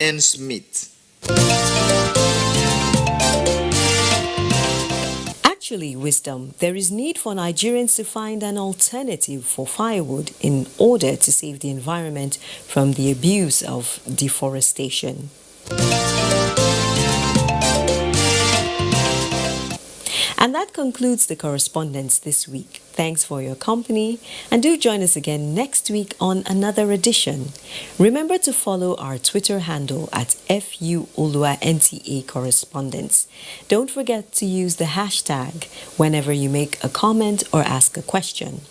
ends meet. Actually, wisdom, there is need for Nigerians to find an alternative for firewood in order to save the environment from the abuse of deforestation. And that concludes the correspondence this week. Thanks for your company, and do join us again next week on another edition. Remember to follow our Twitter handle at FUOLUANTA Correspondence. Don't forget to use the hashtag whenever you make a comment or ask a question.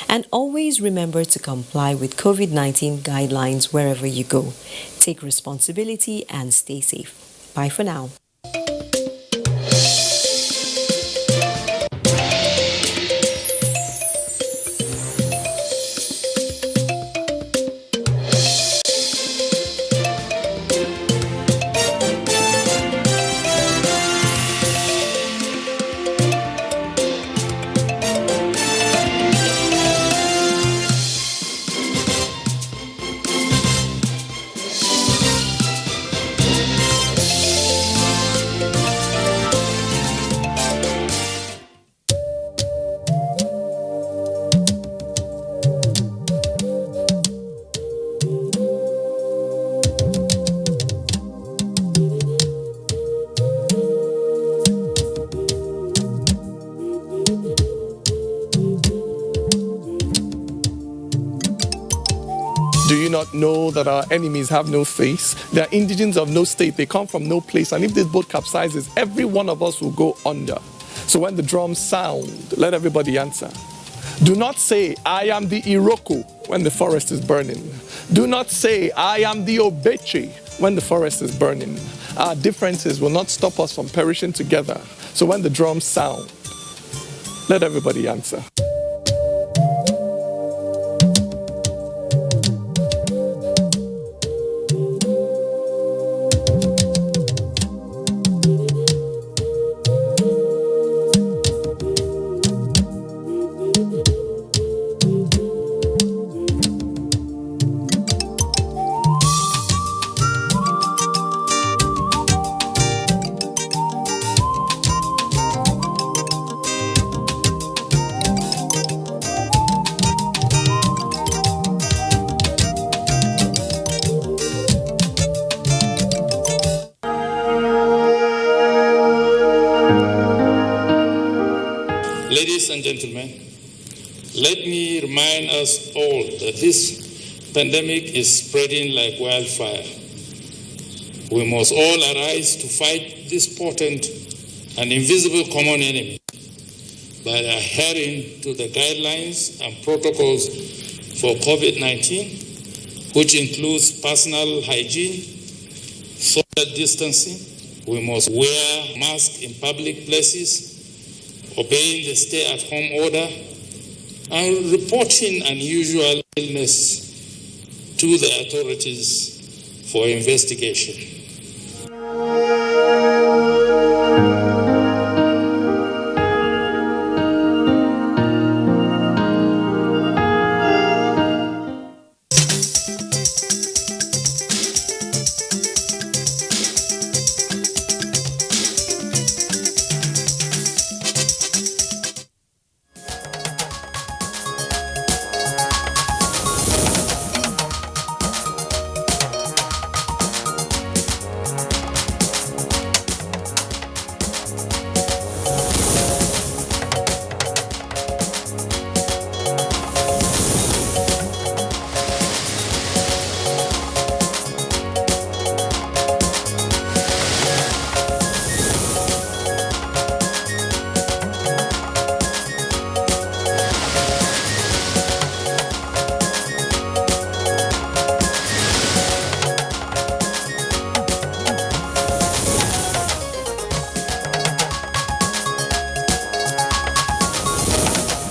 And always remember to comply with COVID-19 guidelines wherever you go. Take responsibility and stay safe. Bye for now. Do you not know that our enemies have no face? They are indigents of no state. They come from no place. And if this boat capsizes, every one of us will go under. So when the drums sound, let everybody answer. Do not say, I am the Iroko when the forest is burning. Do not say, I am the Obeche when the forest is burning. Our differences will not stop us from perishing together. So when the drums sound, let everybody answer. Ladies and gentlemen, let me remind us all that this pandemic is spreading like wildfire. We must all arise to fight this potent and invisible common enemy by adhering to the guidelines and protocols for COVID-19, which includes personal hygiene, social distancing. We must wear masks in public places, obeying the stay-at-home order, and reporting unusual illness to the authorities for investigation.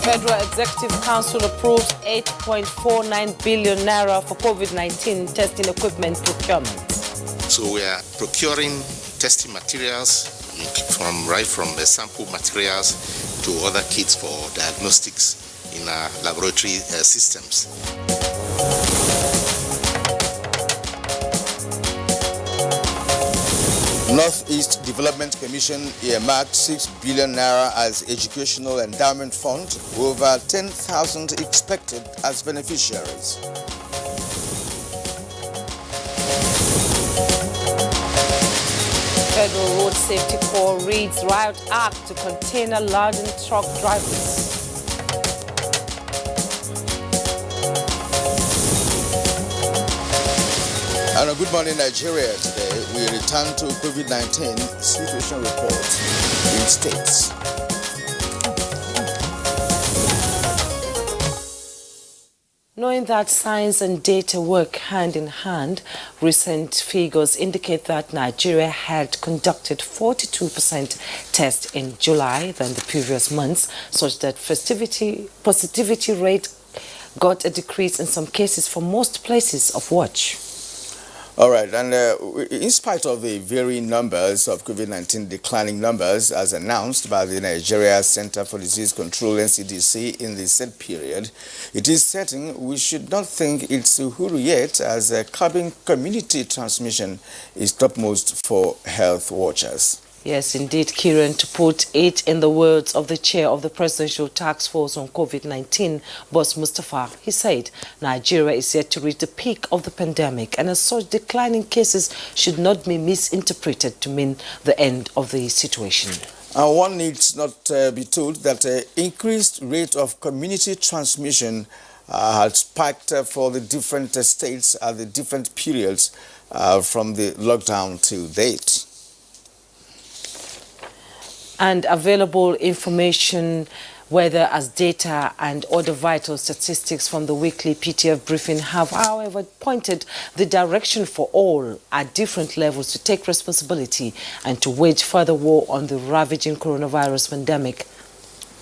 Federal Executive Council approves 8.49 billion naira for COVID-19 testing equipment procurement. So we are procuring testing materials right from the sample materials to other kits for diagnostics in our laboratory systems. Northeast Development Commission earmarked 6 billion naira as educational endowment fund, over 10,000 expected as beneficiaries. Federal Road Safety Corps reads Riot Act to container-laden truck drivers. And a good morning, Nigeria. Today, we return to COVID-19 situation report in states. Knowing that science and data work hand in hand, recent figures indicate that Nigeria had conducted 42% tests in July than the previous months, such that positivity rate got a decrease in some cases for most places of watch. All right, and in spite of the varying numbers of COVID-19 declining numbers as announced by the Nigeria Center for Disease Control NCDC in the said period, it is certain we should not think it's uhuru yet, as curbing community transmission is topmost for health watchers. Yes, indeed, Kieran, to put it in the words of the chair of the Presidential Task Force on COVID-19, Boss Mustafa, he said, Nigeria is yet to reach the peak of the pandemic, and as such, declining cases should not be misinterpreted to mean the end of the situation. One needs not be told that increased rate of community transmission had spiked for the different states at the different periods from the lockdown till date. And available information, whether as data and other vital statistics from the weekly PTF briefing, have, however, pointed the direction for all at different levels to take responsibility and to wage further war on the ravaging coronavirus pandemic.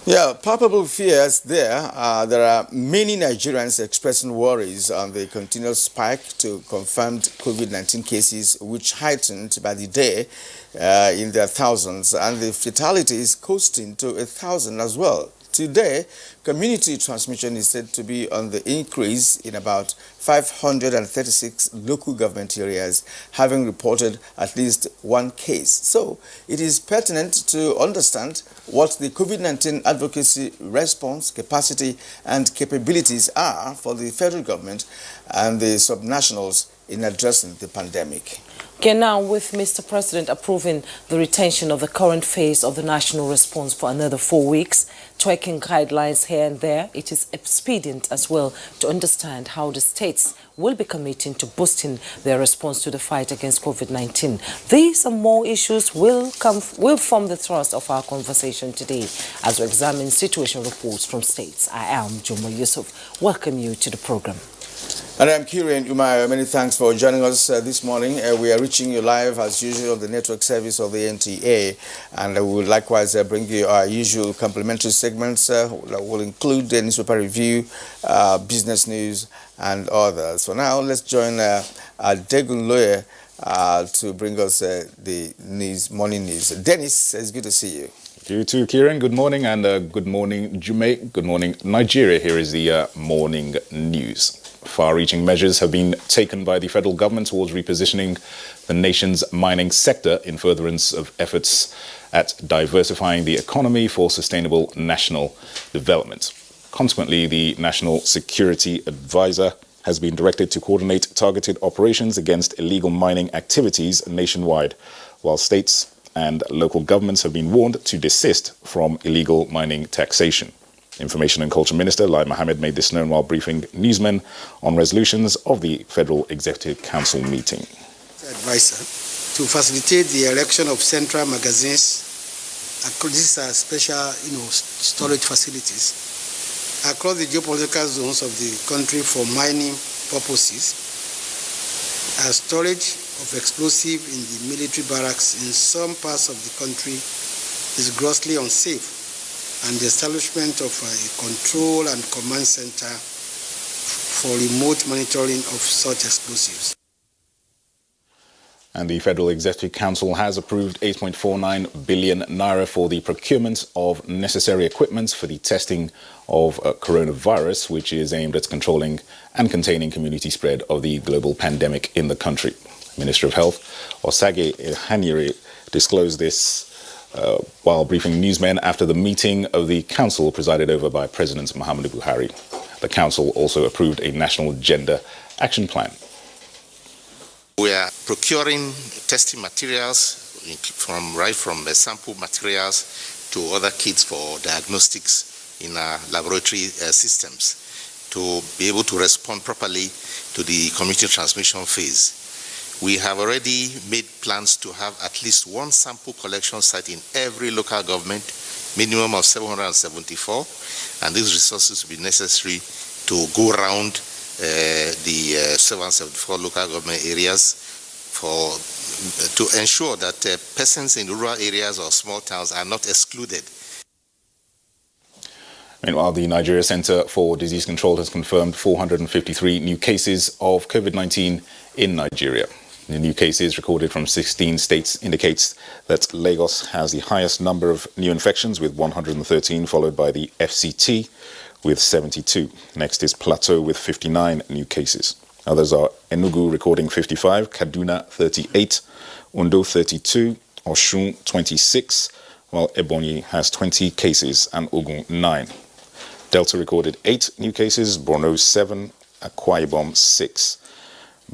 Yeah, palpable fears there. There are many Nigerians expressing worries on the continuous spike to confirmed COVID-19 cases, which heightened by the day in their thousands, and the fatality is coasting to 1,000 as well. Today, community transmission is said to be on the increase in about 536 local government areas, having reported at least one case. So, it is pertinent to understand what the COVID-19 advocacy response, capacity and capabilities are for the federal government and the subnationals in addressing the pandemic. Okay, now with Mr. President approving the retention of the current phase of the national response for another 4 weeks, tweaking guidelines here and there, it is expedient as well to understand how the states will be committing to boosting their response to the fight against COVID-19. These and more issues will form the thrust of our conversation today as we examine situation reports from states. I am Jomo Yusuf. Welcome you to the program. And I'm Kieran Umar. Many thanks for joining us this morning. We are reaching you live as usual on the network service of the NTA, and we will likewise bring you our usual complimentary segments that will include the newspaper review, business news, and others. For now, let's join Degun Lawyer to bring us the morning news. Dennis, it's good to see you. You too, Kieran. Good morning, and good morning, Jume. Good morning, Nigeria. Here is the morning news. Far-reaching measures have been taken by the federal government towards repositioning the nation's mining sector in furtherance of efforts at diversifying the economy for sustainable national development. Consequently, the National Security Advisor has been directed to coordinate targeted operations against illegal mining activities nationwide, while states and local governments have been warned to desist from illegal mining taxation. Information and Culture Minister Lai Mohammed made this known while briefing newsmen on resolutions of the Federal Executive Council meeting. Advisor to facilitate the erection of central magazines. These are special, storage facilities across the geopolitical zones of the country for mining purposes. Storage of explosive in the military barracks in some parts of the country is grossly unsafe, and the establishment of a control and command center for remote monitoring of such explosives. And the Federal Executive Council has approved 8.49 billion naira for the procurement of necessary equipment for the testing of coronavirus, which is aimed at controlling and containing community spread of the global pandemic in the country. Minister of Health Osage Ihanyere disclosed this while briefing newsmen after the meeting of the council presided over by President Muhammadu Buhari. The council also approved a national gender action plan. We are procuring testing materials right from sample materials to other kits for diagnostics in our laboratory systems to be able to respond properly to the community transmission phase. We have already made plans to have at least one sample collection site in every local government, minimum of 774, and these resources will be necessary to go around the 774 local government areas to ensure that persons in rural areas or small towns are not excluded. Meanwhile, the Nigeria Center for Disease Control has confirmed 453 new cases of COVID-19 in Nigeria. The new cases recorded from 16 states indicates that Lagos has the highest number of new infections with 113, followed by the FCT with 72. Next is Plateau with 59 new cases. Others are Enugu recording 55, Kaduna 38, Ondo 32, Osun 26, while Ebonyi has 20 cases and Ogun 9. Delta recorded 8 new cases, Borno 7, Akwa Ibom 6.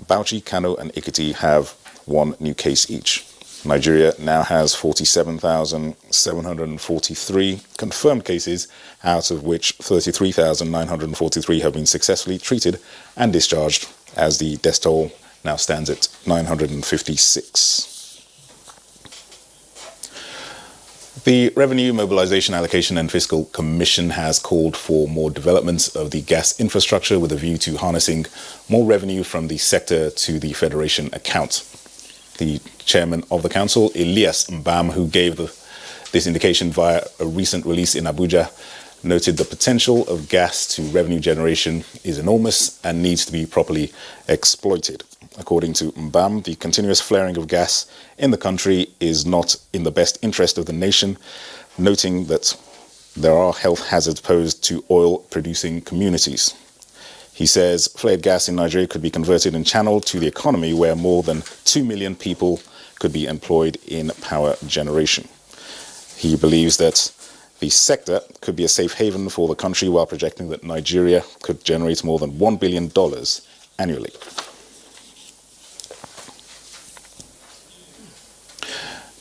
Bauchi, Kano and Ekiti have 1 new case each. Nigeria now has 47,743 confirmed cases, out of which 33,943 have been successfully treated and discharged, as the death toll now stands at 956. The Revenue Mobilization Allocation and Fiscal Commission has called for more development of the gas infrastructure with a view to harnessing more revenue from the sector to the Federation account. The chairman of the council, Elias Mbam, who gave this indication via a recent release in Abuja, noted the potential of gas to revenue generation is enormous and needs to be properly exploited. According to Mbam, the continuous flaring of gas in the country is not in the best interest of the nation, noting that there are health hazards posed to oil-producing communities. He says flared gas in Nigeria could be converted and channeled to the economy, where more than 2 million people could be employed in power generation. He believes that the sector could be a safe haven for the country, while projecting that Nigeria could generate more than $1 billion annually.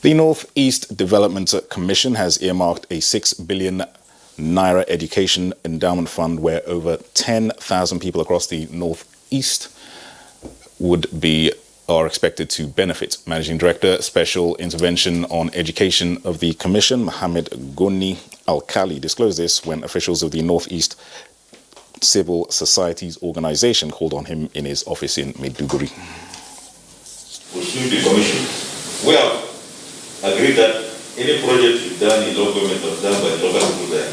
The Northeast Development Commission has earmarked a 6 billion Naira education endowment fund where over 10,000 people across the Northeast are expected to benefit. Managing Director, Special Intervention on Education of the Commission, Mohammed Goni Al-Kali, disclosed this when officials of the Northeast Civil Societies Organization called on him in his office in Maiduguri. Pursuing the commission, we have agreed that any project is done in local government is done by the local people there.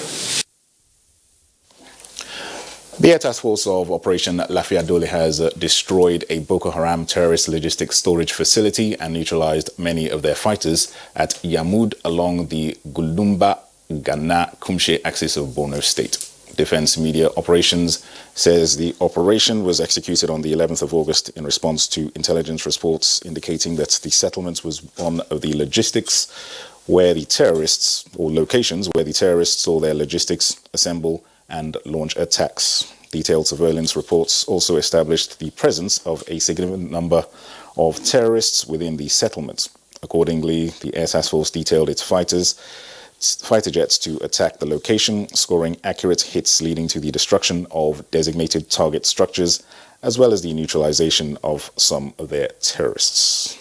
The Air Task Force of Operation Lafiya-Dole has destroyed a Boko Haram terrorist logistics storage facility and neutralized many of their fighters at Yamud along the Gulumba-Ghana-Kumshe axis of Borno State. Defense Media Operations says the operation was executed on the 11th of August in response to intelligence reports indicating that the settlement was one of the logistics where the terrorists, or locations where the terrorists or their logistics assemble and launch attacks. Detailed surveillance reports also established the presence of a significant number of terrorists within the settlement. Accordingly, the Air Task Force detailed its fighter jets to attack the location, scoring accurate hits leading to the destruction of designated target structures, as well as the neutralization of some of their terrorists.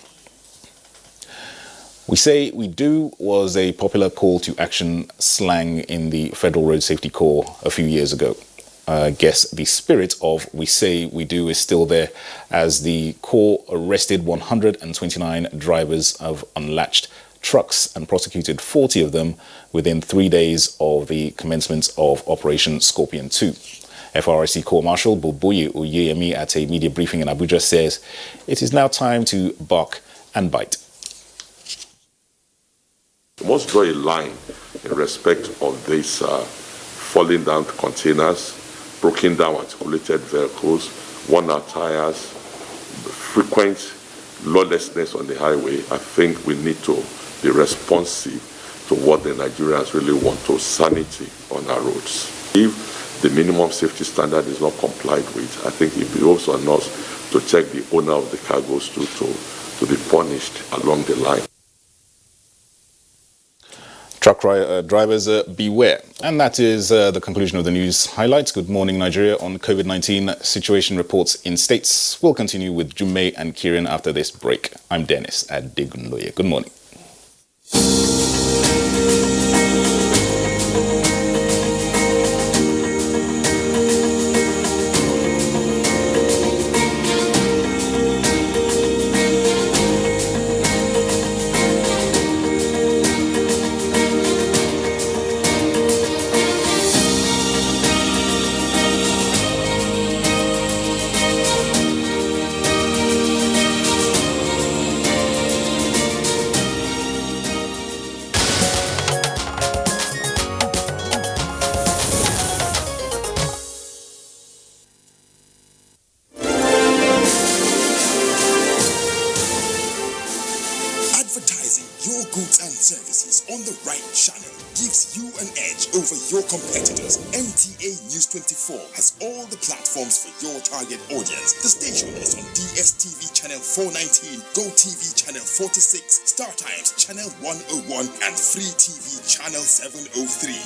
We Say We Do was a popular call to action slang in the Federal Road Safety Corps a few years ago. I guess the spirit of We Say We Do is still there, as the Corps arrested 129 drivers of unlatched trucks and prosecuted 40 of them within 3 days of the commencement of Operation Scorpion 2. FRSC Corps Marshal Boboye Oyeyemi at a media briefing in Abuja says it is now time to bark and bite. We must draw a line in respect of these falling down containers, broken down articulated vehicles, worn-out tires, frequent lawlessness on the highway, I think we need to be responsive to what the Nigerians really want, to sanity on our roads. If the minimum safety standard is not complied with, I think it behoves on us to check the owner of the cargoes to be punished along the line. Truck drivers, beware. And that is the conclusion of the news highlights. Good morning, Nigeria. On COVID-19 situation reports in states. We'll continue with Jume and Kieran after this break. I'm Dennis at Degunloye. Good morning. Advertising your goods and services on the right channel gives you an edge over your competitors. NTA News 24 has all the platforms for your target audience. The station is on DSTV channel 419, GoTV channel 46, StarTimes channel 101, and Free TV channel 703.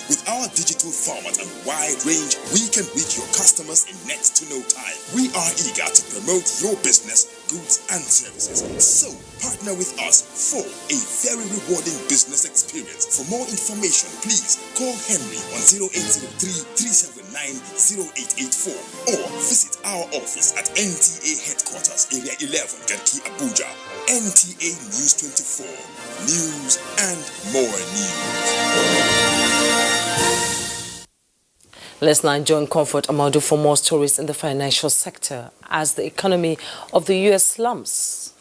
With our digital format and wide range, we can reach your customers in next to no time. We are eager to promote your business, goods and services. So partner with us for a very rewarding business experience. For more information, please call Henry on 0803-379-0884 or visit our office at NTA Headquarters, Area 11, Garki, Abuja. NTA News 24. News and more news. Let's now join Comfort Amadou for more stories in the financial sector as the economy of the U.S. slumps.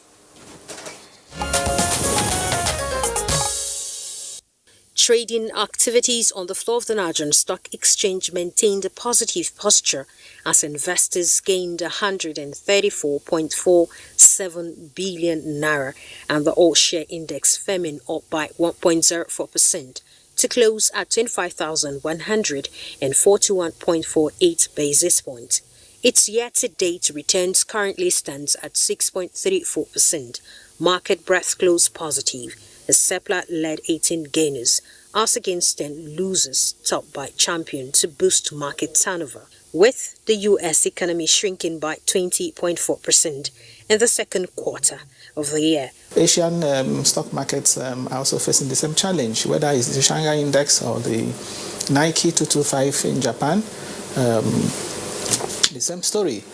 Trading activities on the floor of the Nigerian Stock Exchange maintained a positive posture as investors gained 134.47 billion naira and the all-share index firming up by 1.04% to close at 25,141.48 basis points. Its year-to-date returns currently stands at 6.34%. Market breadth closed positive as Seplat led 18 gainers, as against 10 losers, topped by Champion to boost market turnover, with the U.S. economy shrinking by 20.4% in the second quarter of the year. Asian stock markets are also facing the same challenge, whether it's the Shanghai Index or the Nikkei 225 in Japan. The same story.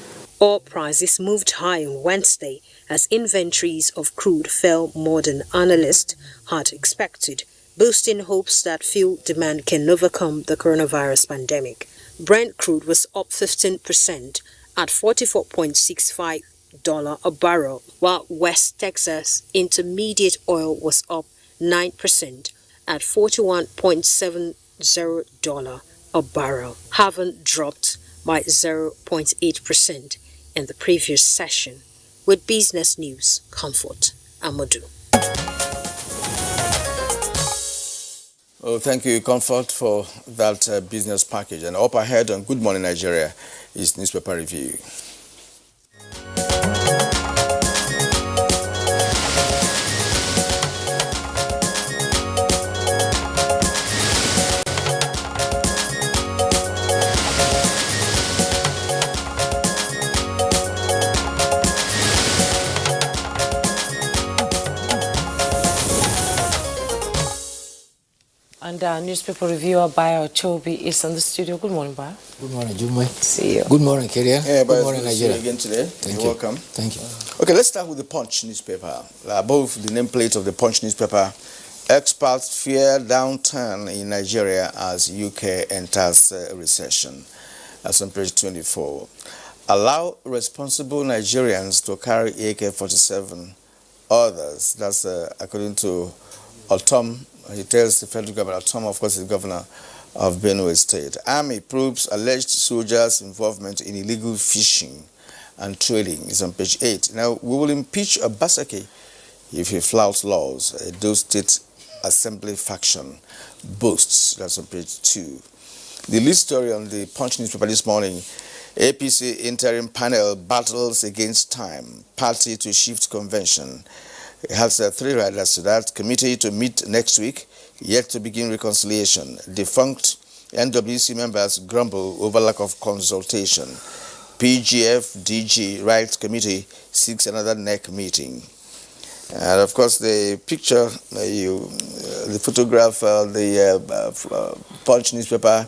Oil prices moved high on Wednesday as inventories of crude fell more than analysts had expected, boosting hopes that fuel demand can overcome the coronavirus pandemic. Brent crude was up 15% at $44.65 a barrel, while West Texas Intermediate oil was up 9% at $41.70 a barrel, having dropped by 0.8% in the previous session. With Business News, Comfort Amadou. Oh, thank you, Comfort, for that business package. And up ahead on Good Morning Nigeria is newspaper review. And our newspaper reviewer, Bayo Chobi, is in the studio. Good morning, Bayo. Good morning, Jumai. See you. Good morning, Keria. Yeah, good morning, Nigeria. Again today. Thank You're you. welcome. Thank you. Okay, let's start with the Punch newspaper. Above the nameplate of the Punch newspaper, experts fear downturn in Nigeria as UK enters recession. That's on page 24. Allow responsible Nigerians to carry AK-47 others. That's according to Otom. He tells the federal government, Otom, of course, is the governor of Benue State. Army probes alleged soldiers' involvement in illegal fishing and trading is on page 8. Now, we will impeach Obaseki if he flouts laws. Edo State Assembly faction boasts. That's on page 2. The lead story on the Punch newspaper this morning: APC interim panel battles against time. Party to shift convention. It has 3 riders to that. Committee to meet next week. Yet to begin reconciliation. Defunct NWC members grumble over lack of consultation. PGF DG Rights Committee seeks another NEC meeting. And of course, the picture, the photograph, the Punch newspaper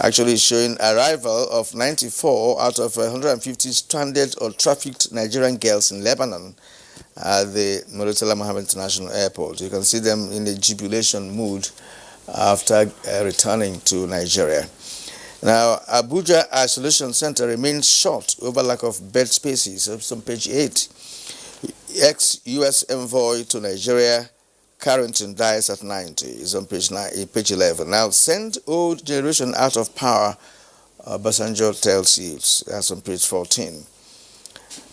actually showing arrival of 94 out of 150 stranded or trafficked Nigerian girls in Lebanon at the Murtala Mohammed International Airport. You can see them in a jubilation mood after returning to Nigeria. Now, Abuja Isolation Center remains short over lack of bed spaces. It's on page 8. Ex-U.S. envoy to Nigeria, Carrington, dies at 90. It's on page 11. Now, send old generation out of power, Obasanjo tells you. That's on page 14.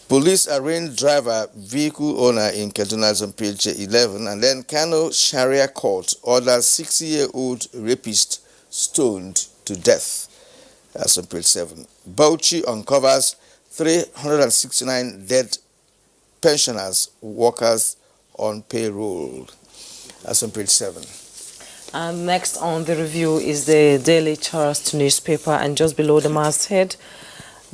Police arraigned driver, vehicle owner in Kaduna, is on page 11. And then Kano Sharia Court orders 60-year-old rapist stoned to death. That's on page 7. Bauchi uncovers 369 dead pensioners, workers on payroll. That's on page 7. And next on the review is the Daily Trust newspaper, and just below the masthead,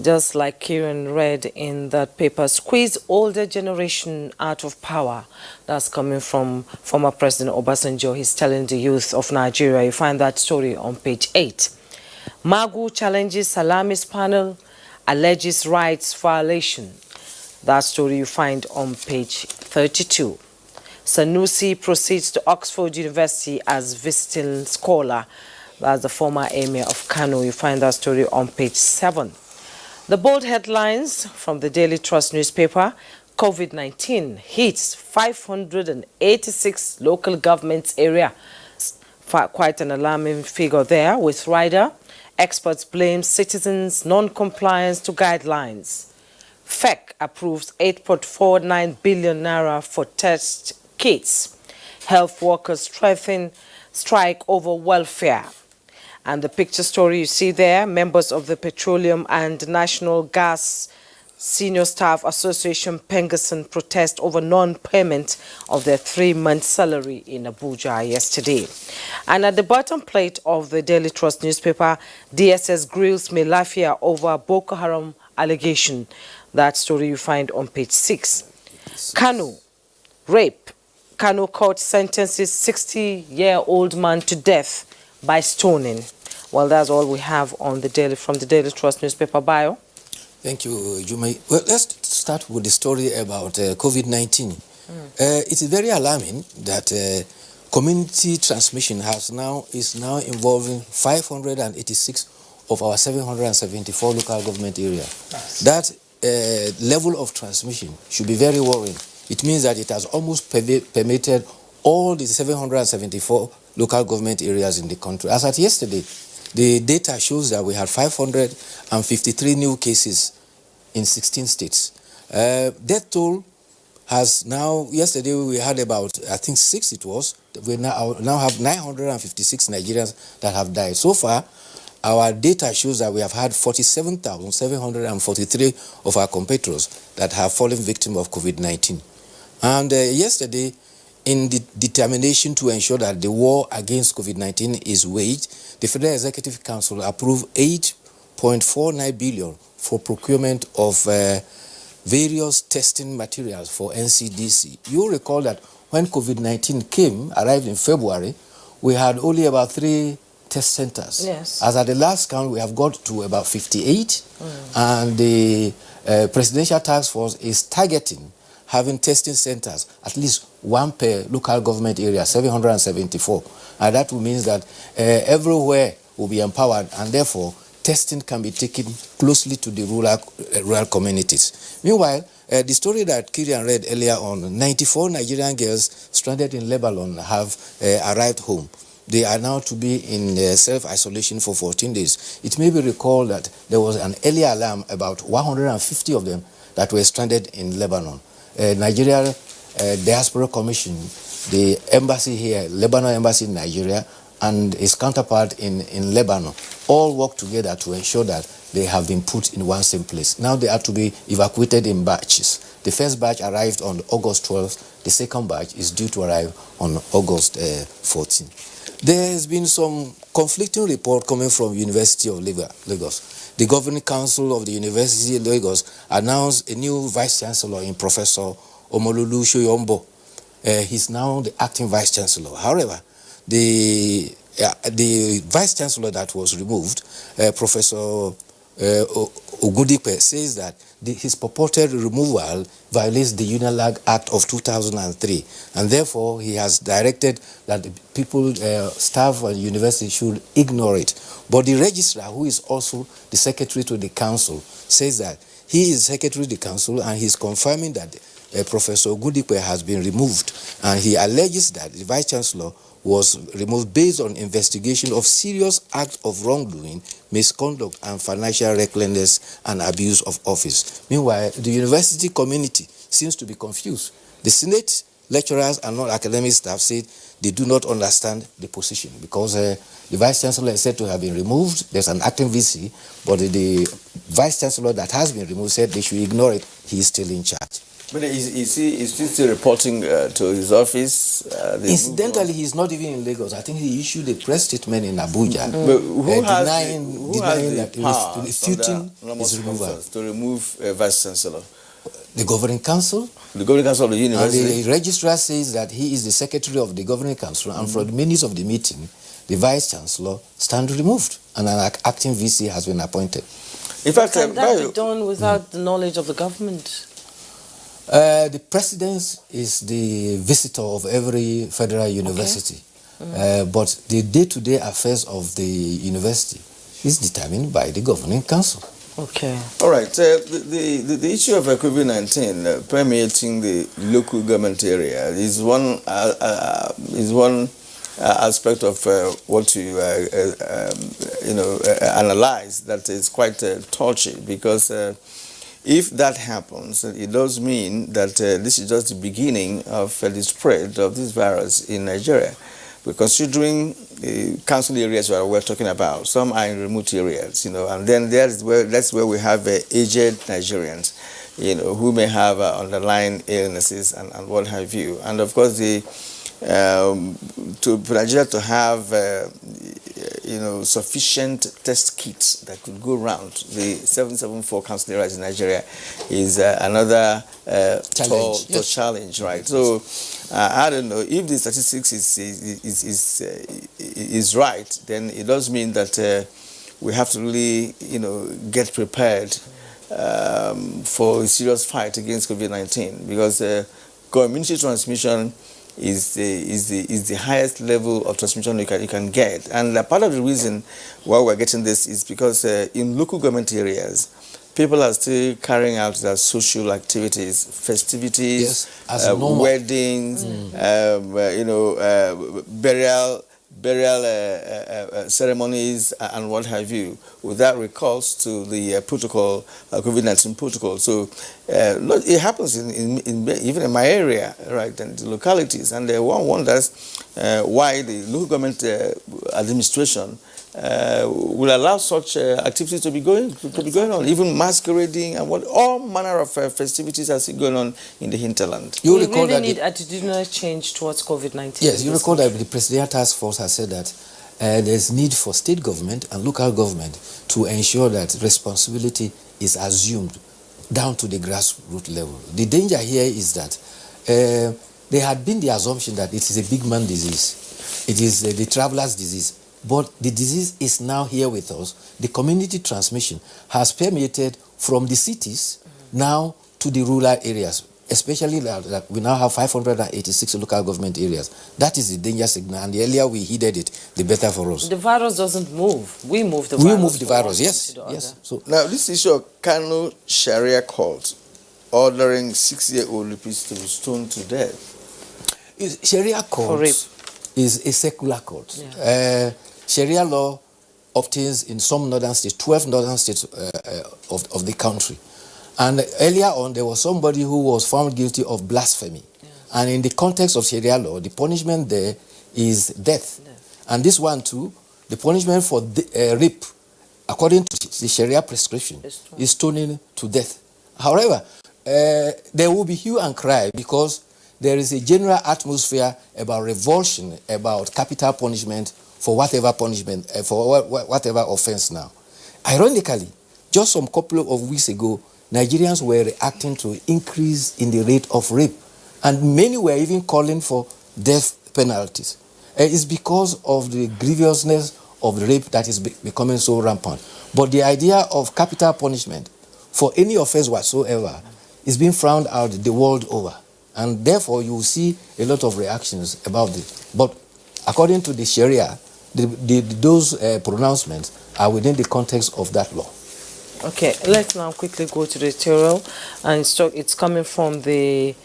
just like Kieran read in that paper, squeeze older generation out of power. That's coming from former President Obasanjo. He's telling the youth of Nigeria. You find that story on page 8. Magu challenges Salami's panel, alleges rights violation. That story you find on page 32. Sanusi proceeds to Oxford University as visiting scholar. That's the former emir of Kano. You find that story on page 7. The bold headlines from the Daily Trust newspaper: COVID-19 hits 586 local government area. Quite an alarming figure there with rider. Experts blame citizens' non-compliance to guidelines. FEC approves 8.49 billion naira for test kits. Health workers strengthen strike over welfare. And the picture story you see there, members of the Petroleum and National Gas Senior Staff Association Pengerson protest over non-payment of their 3-month salary in Abuja yesterday. And at the bottom plate of the Daily Trust newspaper, DSS grills Melafia over Boko Haram allegation. That story you find on page 6. Kano, rape. Kano court sentences 60-year-old man to death by stoning. Well, that's all we have on from the Daily Trust newspaper bio. Thank you, Jumai. Well, let's start with the story about COVID-19. It is very alarming that community transmission is now involving 586 of our 774 local government areas. Nice. That level of transmission should be very worrying. It means that it has almost permeated all the 774 local government areas in the country. As at yesterday, the data shows that we had 553 new cases in 16 states. Death toll has now, yesterday we had about, I think 6 it was. We now have 956 Nigerians that have died. So far, our data shows that we have had 47,743 of our compatriots that have fallen victim of COVID-19. And yesterday, in the determination to ensure that the war against COVID-19 is waged, the Federal Executive Council approved 8.49 billion for procurement of various testing materials for NCDC. You recall that when COVID-19 arrived in February, we had only about 3 test centers. Yes. As at the last count, we have got to about 58, and the Presidential Task Force is targeting having testing centers, at least 1 per local government area, 774. And that means that everywhere will be empowered, and therefore testing can be taken closely to the rural communities. Meanwhile, the story that Kirian read earlier on, 94 Nigerian girls stranded in Lebanon have arrived home. They are now to be in self-isolation for 14 days. It may be recalled that there was an early alarm about 150 of them that were stranded in Lebanon. Nigeria Diaspora Commission, the embassy here, Lebanon embassy in Nigeria, and its counterpart in Lebanon, all work together to ensure that they have been put in one same place. Now they are to be evacuated in batches. The first batch arrived on August 12th. The second batch is due to arrive on August 14th. There has been some conflicting report coming from University of Lagos. The Governing Council of the University of Lagos announced a new Vice-Chancellor in Professor Omololu Soyombo. He's now the acting Vice-Chancellor. However, the Vice-Chancellor that was removed, Professor Ogudipe, says that his purported removal violates the Unilag Act of 2003, and therefore he has directed that the people, staff at the university should ignore it. But the registrar, who is also the secretary to the council, says that he is secretary to the council and he's confirming that Professor Ogudipe has been removed, and he alleges that the Vice-Chancellor was removed based on investigation of serious acts of wrongdoing, misconduct, and financial recklessness and abuse of office. Meanwhile, the university community seems to be confused. The Senate lecturers and non-academic staff said they do not understand the position because the Vice-Chancellor is said to have been removed. There's an acting VC, but the Vice-Chancellor that has been removed said they should ignore it. He is still in charge. But is he still reporting to his office? Incidentally, he's not even in Lagos. I think he issued a press statement in Abuja, But who has denying the that power refuting his removal. to remove a Vice-Chancellor? The Governing Council. The Governing Council of the University. And the registrar says that he is the secretary of the Governing Council, and for the minutes of the meeting, the Vice-Chancellor stands removed, and an acting VC has been appointed. In fact, can that be done without the knowledge of the government? The president is the visitor of every federal university, but the day-to-day affairs of the university is determined by the Governing Council. Okay. All right. The issue of COVID-19 permeating the local government area is one aspect of what you analyze that is quite touchy, because if that happens, it does mean that this is just the beginning of the spread of this virus in Nigeria. We're considering the council areas where we're talking about. Some are in remote areas, and then that's where we have aged Nigerians, who may have underlying illnesses and what have you. And of course, for Nigeria to have sufficient test kits that could go around the 774 council areas in Nigeria is another challenge, right? So I don't know if the statistics is right. Then it does mean that we have to really get prepared for a serious fight against COVID-19, because community transmission is the highest level of transmission you can get. And part of the reason why we're getting this is because in local government areas, people are still carrying out their social activities, festivities, weddings, burial ceremonies, and what have you, without recourse to the protocol, COVID-19 protocol. So it happens even in my area, right, and the localities, and one wonders why the local government administration will allow such activities to be going on, even masquerading and all manner of festivities are still going on in the hinterland. You recall really need attitudinal change towards COVID-19. Yes, you recall that the Presidential Task Force has said that there's need for state government and local government to ensure that responsibility is assumed down to the grassroots level. The danger here is that there had been the assumption that it is a big man disease. It is the traveler's disease. But the disease is now here with us. The community transmission has permeated from the cities now to the rural areas, especially that we now have 586 local government areas. That is the danger signal, and the earlier we heeded it, the better for us. The virus doesn't move. We move the virus. We move the virus, yes. So now this issue of Kano Sharia court ordering 6-year-old rapist to be stoned to death. Sharia courts is a secular court. Sharia law obtains in some northern states, 12 northern states of the country. And earlier on, there was somebody who was found guilty of blasphemy. And in the context of Sharia law, the punishment there is death. And this one too, the punishment for rape, according to the Sharia prescription, is stoning to death. However, there will be hue and cry because there is a general atmosphere about revulsion, about capital punishment for whatever punishment, for whatever offense now. Ironically, just some couple of weeks ago, Nigerians were reacting to increase in the rate of rape, and many were even calling for death penalties. It's because of the grievousness of the rape that is becoming so rampant. But the idea of capital punishment for any offense whatsoever is being frowned out the world over. And therefore, you will see a lot of reactions about it. But according to the Sharia, those pronouncements are within the context of that law. Okay, let's now quickly go to the editorial, and it's coming from the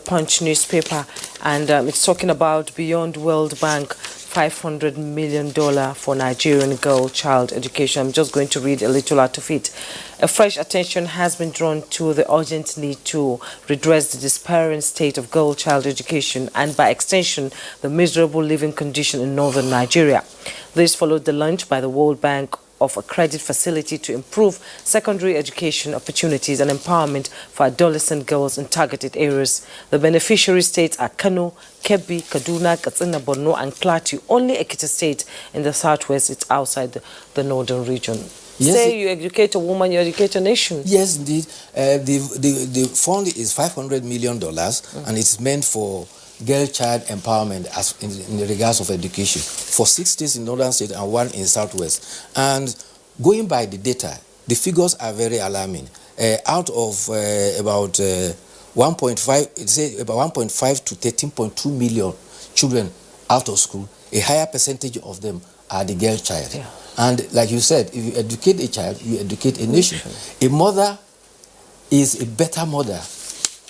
Punch newspaper, and it's talking about beyond World Bank $500 million for Nigerian girl child education. I'm just going to read a little out of it. A fresh attention has been drawn to the urgent need to redress the despairing state of girl child education and, by extension, the miserable living condition in northern Nigeria. This followed the launch by the World Bank of a credit facility to improve secondary education opportunities and empowerment for adolescent girls in targeted areas. The beneficiary states are Kano, Kebbi, Kaduna, Katsina, Borno, and Plateau. Only Ekiti State in the southwest is outside the northern region. Yes, say you educate a woman, you educate a nation. Yes, indeed. The fund is $500 million, and it's meant for girl child empowerment as in the regards of education for 6 states in northern state and 1 in southwest. And going by the data, the figures are very alarming. Out of about 1.5 to 13.2 million children out of school, a higher percentage of them are the girl child. Yeah. And like you said, if you educate a child, you educate a nation. A mother is a better mother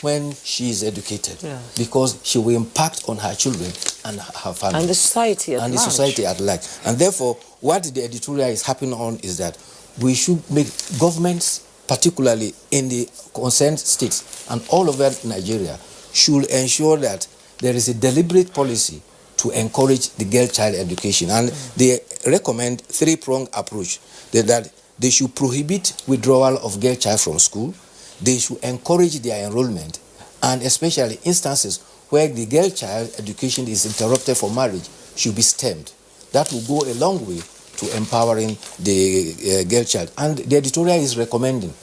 when she is educated, because she will impact on her children and her family. And the society at large. And therefore, what the editorial is happening on is that we should make governments, particularly in the concerned states and all over Nigeria, should ensure that there is a deliberate policy to encourage the girl child education. And they recommend 3-pronged approach, that they should prohibit withdrawal of girl child from school, they should encourage their enrollment, and especially instances where the girl child education is interrupted for marriage should be stemmed. That will go a long way to empowering the girl child. And the editorial is recommending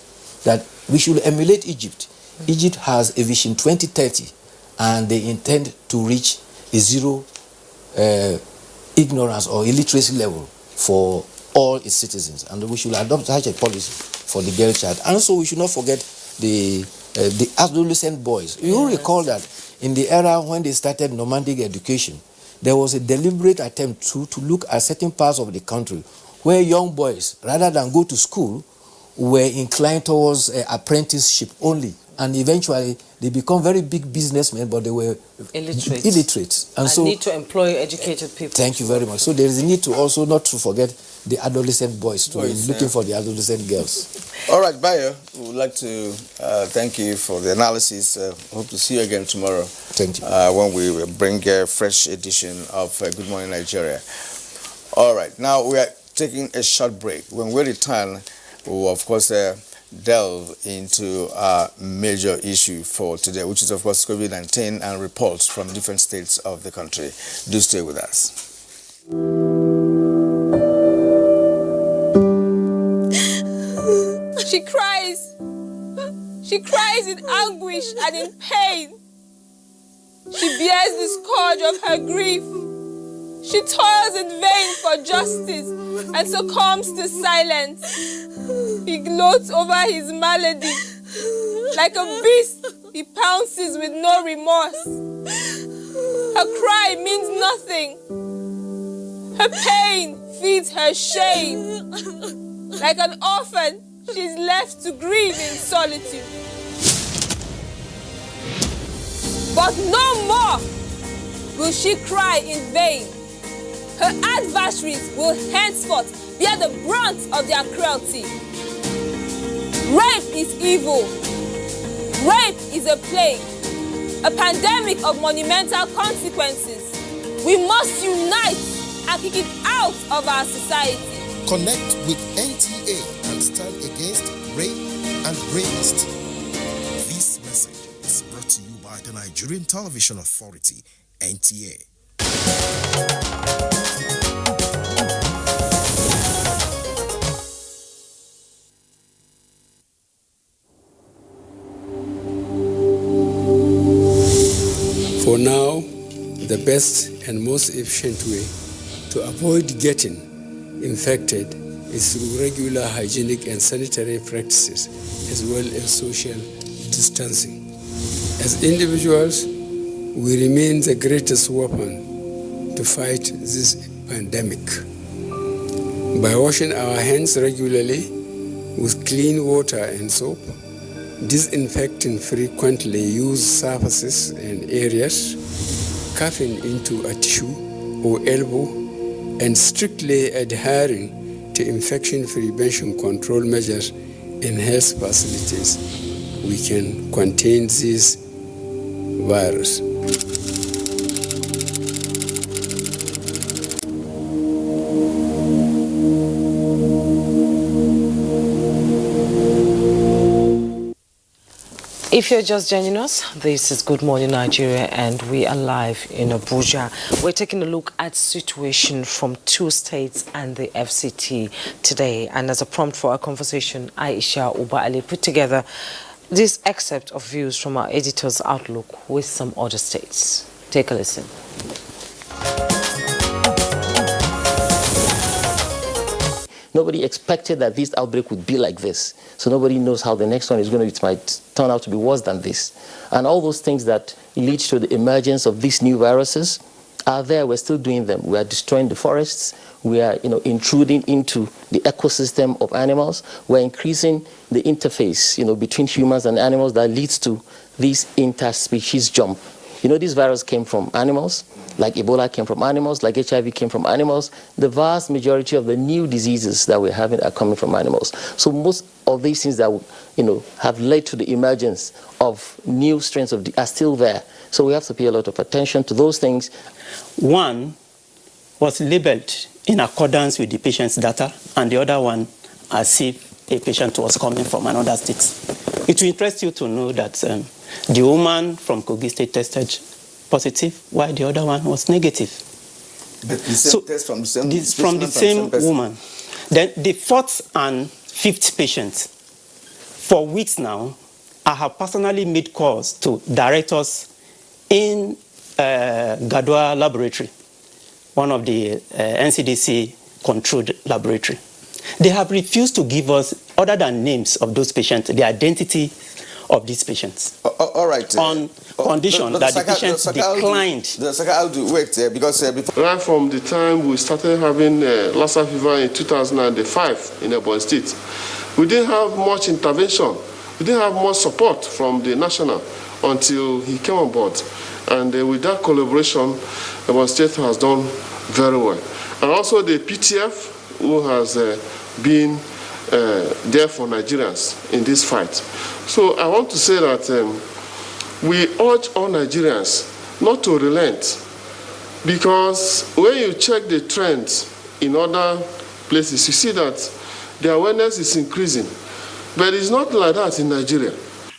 that we should emulate Egypt. Egypt has a vision 2030, and they intend to reach a zero ignorance or illiteracy level for all its citizens. And we should adopt such a policy for the girl child. And so we should not forget the adolescent boys. You will recall that in the era when they started nomadic education, there was a deliberate attempt to look at certain parts of the country where young boys, rather than go to school, were inclined towards apprenticeship only. And eventually, they become very big businessmen, but they were illiterate. And so need to employ educated people. Thank you very much. So there is a need to also not to forget the adolescent boys, looking for the adolescent girls. All right, Bayo, we would like to thank you for the analysis. Hope to see you again tomorrow. Thank you. When we will bring a fresh edition of Good Morning Nigeria. All right, now we are taking a short break. When we return, we will, of course, delve into a major issue for today, which is, of course, COVID-19 and reports from different states of the country. Do stay with us. She cries. She cries in anguish and in pain. She bears the scourge of her grief. She toils in vain for justice and succumbs to silence. He gloats over his malady. Like a beast, he pounces with no remorse. Her cry means nothing. Her pain feeds her shame. Like an orphan, she's left to grieve in solitude. But no more will she cry in vain. Her adversaries will henceforth bear the brunt of their cruelty. Rape is evil. Rape is a plague, a pandemic of monumental consequences. We must unite and kick it out of our society. Connect with NTA and stand against rape and rapists. This message is brought to you by the Nigerian Television Authority, NTA. For now, the best and most efficient way to avoid getting infected is through regular hygienic and sanitary practices, as well as social distancing. As individuals, we remain the greatest weapon to fight this pandemic. By washing our hands regularly with clean water and soap, disinfecting frequently used surfaces and areas, coughing into a tissue or elbow, and strictly adhering to infection prevention control measures in health facilities, we can contain this virus. If you're just joining us, this is Good Morning Nigeria and we are live in Abuja. We're taking a look at situation from 2 states and the FCT today. And as a prompt for our conversation, Aisha Uba Ali put together this excerpt of views from our editor's outlook with some other states. Take a listen. Nobody expected that this outbreak would be like this. So nobody knows how the next one is going to, it might turn out to be worse than this. And all those things that lead to the emergence of these new viruses are there. We're still doing them. We are destroying the forests. We are, intruding into the ecosystem of animals. We're increasing the interface, between humans and animals that leads to this interspecies jump. This virus came from animals, like Ebola came from animals, like HIV came from animals. The vast majority of the new diseases that we're having are coming from animals. So most of these things that, have led to the emergence of new strains are still there. So we have to pay a lot of attention to those things. One was labeled in accordance with the patient's data, and the other one as if a patient was coming from another state. It will interest you to know that the woman from Kogi State tested positive, while the other one was negative. But the same test from the same woman. Then the 4th and 5th patients, for weeks now, I have personally made calls to directors in Gadwa Laboratory, one of the NCDC controlled laboratory. They have refused to give us, other than names of those patients, the identity of these patients. All right. On condition that the patients declined. Right from the time we started having Lassa fever in 2005 in Ebonyi State, we didn't have much intervention. We didn't have much support from the national until he came on board. And with that collaboration, Ebonyi State has done very well. And also the PTF, who has been there for Nigerians in this fight. So I want to say that we urge all Nigerians not to relent, because when you check the trends in other places, you see that the awareness is increasing. But it's not like that in Nigeria.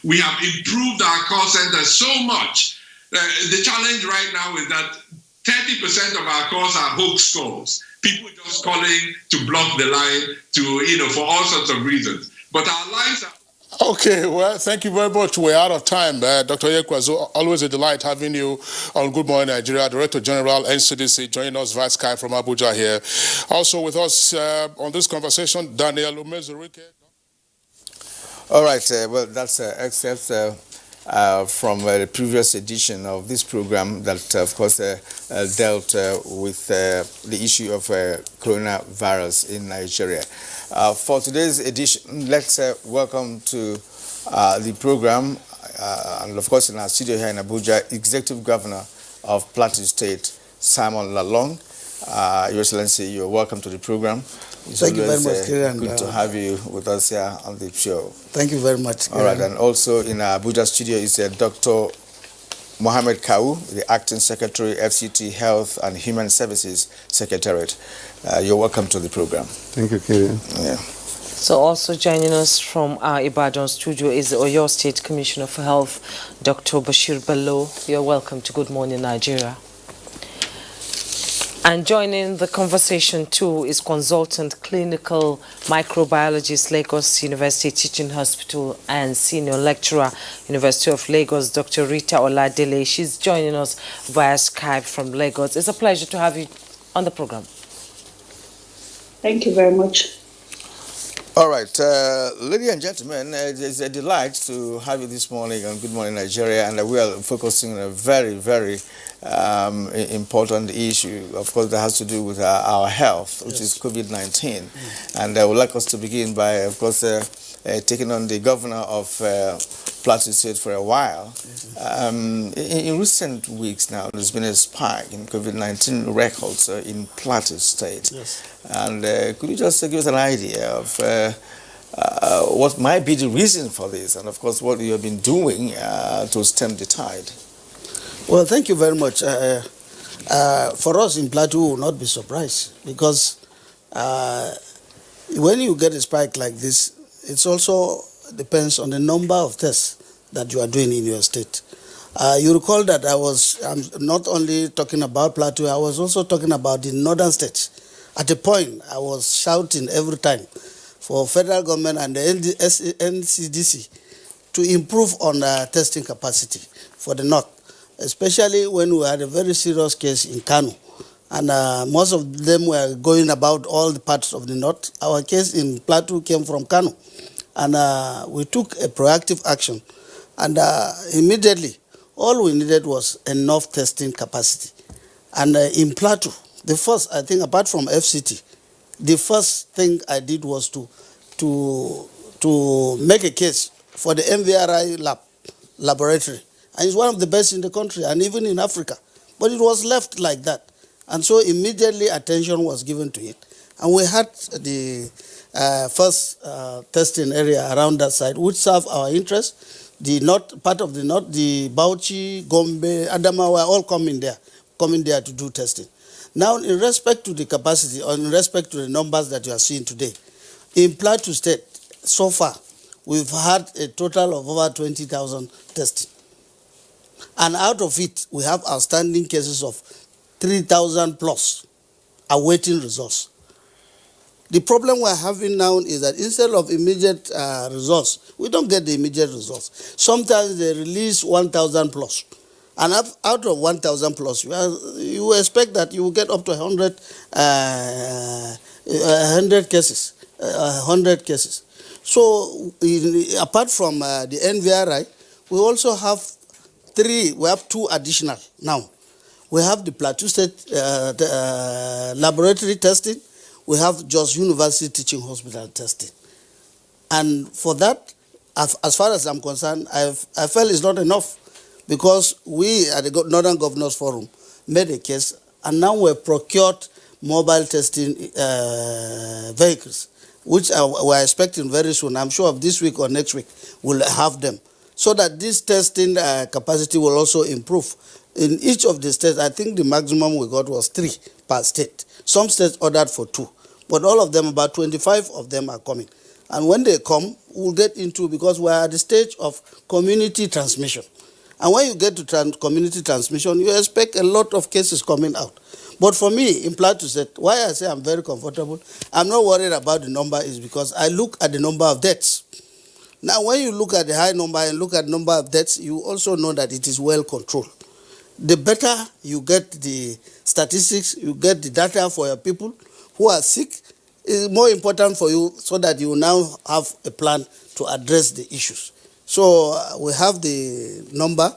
We have improved our call center so much. The challenge right now is that 30% of our calls are hoax calls. People just calling to block the line for all sorts of reasons. But our lines are... Okay, well, thank you very much. We're out of time. Dr. Yekwazo, always a delight having you on Good Morning Nigeria. Director General, NCDC, joining us via Skype from Abuja here. Also with us on this conversation, Daniel Umezurike. All right, well, that's except from the previous edition of this program that, of course, dealt with the issue of coronavirus in Nigeria. For today's edition, let's welcome to the program and of course in our studio here in Abuja, Executive Governor of Plateau State, Simon Lalong. Your Excellency, you're welcome to the program. It's Thank you very much, Kieran. Good to have you with us here on the show. Thank you very much, Kieran. All right, and also in our Abuja studio is Dr. Mohammed Kau, the Acting Secretary, FCT Health and Human Services Secretariat. You're welcome to the program. Thank you, Kieran. Yeah. So also joining us from our Ibadan studio is the Oyo State Commissioner for Health, Dr. Bashir Bello. You're welcome to Good Morning Nigeria. And joining the conversation too is consultant clinical microbiologist, Lagos University Teaching Hospital and senior lecturer, University of Lagos, Dr. Rita Oladele. She's joining us via Skype from Lagos. It's a pleasure to have you on the program. Thank you very much. All right, ladies and gentlemen, it's a delight to have you this morning on Good Morning Nigeria, and we are focusing on a very, very important issue, of course, that has to do with our health, which is COVID-19. And I would like us to begin by, of course, taking on the governor of Plateau State for a while. In recent weeks now, there's been a spike in COVID-19 records in Plateau State. Yes. And could you just give us an idea of what might be the reason for this, and of course what you have been doing to stem the tide? Well, thank you very much. For us in Plateau, we will not be surprised, because when you get a spike like this, it also depends on the number of tests that you are doing in your state. You recall that I'm not only talking about Plateau, I was also talking about the northern states. At a point, I was shouting every time for federal government and the NCDC to improve on testing capacity for the north, especially when we had a very serious case in Kano. And most of them were going about all the parts of the north. Our case in Plateau came from Kano. And we took a proactive action. And immediately, all we needed was enough testing capacity. And in Plateau, the first, I think, apart from FCT, the first thing I did was to make a case for the MVRI laboratory. And it's one of the best in the country and even in Africa. But it was left like that. And so immediately attention was given to it. And we had the first testing area around that side, which served our interest. The north, part of the north, the Bauchi, Gombe, Adamawa, all coming there to do testing. Now, in respect to the capacity, or in respect to the numbers that you are seeing today, in Plateau State, so far, we've had a total of over 20,000 testing. And out of it, we have outstanding cases of 3,000 plus awaiting results. The problem we're having now is that instead of immediate results, we don't get the immediate results. Sometimes they release 1,000 plus. And out of 1,000 plus, you expect that you will get up to 100 cases. 100 cases. So apart from the NVRI, we also have two additional now. We have the Plateau State laboratory testing. We have Jos University Teaching Hospital testing. And for that, as far as I'm concerned, I felt it's not enough, because we at the Northern Governors Forum made a case, and now we've procured mobile testing vehicles, which we're expecting very soon. I'm sure of this week or next week we'll have them, so that this testing capacity will also improve. In each of the states, I think the maximum we got was 3 per state. Some states ordered for 2, but all of them, about 25 of them are coming. And when they come, we'll get into, because we're at the stage of community transmission. And when you get to community transmission, you expect a lot of cases coming out. But for me, in Plateau State, why I say I'm very comfortable, I'm not worried about the number, is because I look at the number of deaths. Now, when you look at the high number and look at the number of deaths, you also know that it is well controlled. The better you get the statistics, you get the data for your people who are sick, is more important for you, so that you now have a plan to address the issues. So we have the number.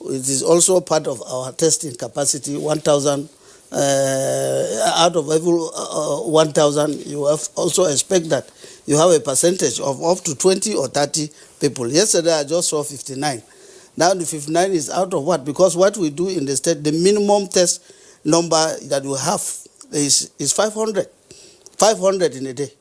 It is also part of our testing capacity, 1,000. Out of every 1,000, you have also expect that you have a percentage of up to 20 or 30 people. Yesterday, I just saw 59. Now the 59 is out of what? Because what we do in the state, the minimum test number that we have is 500. 500 in a day.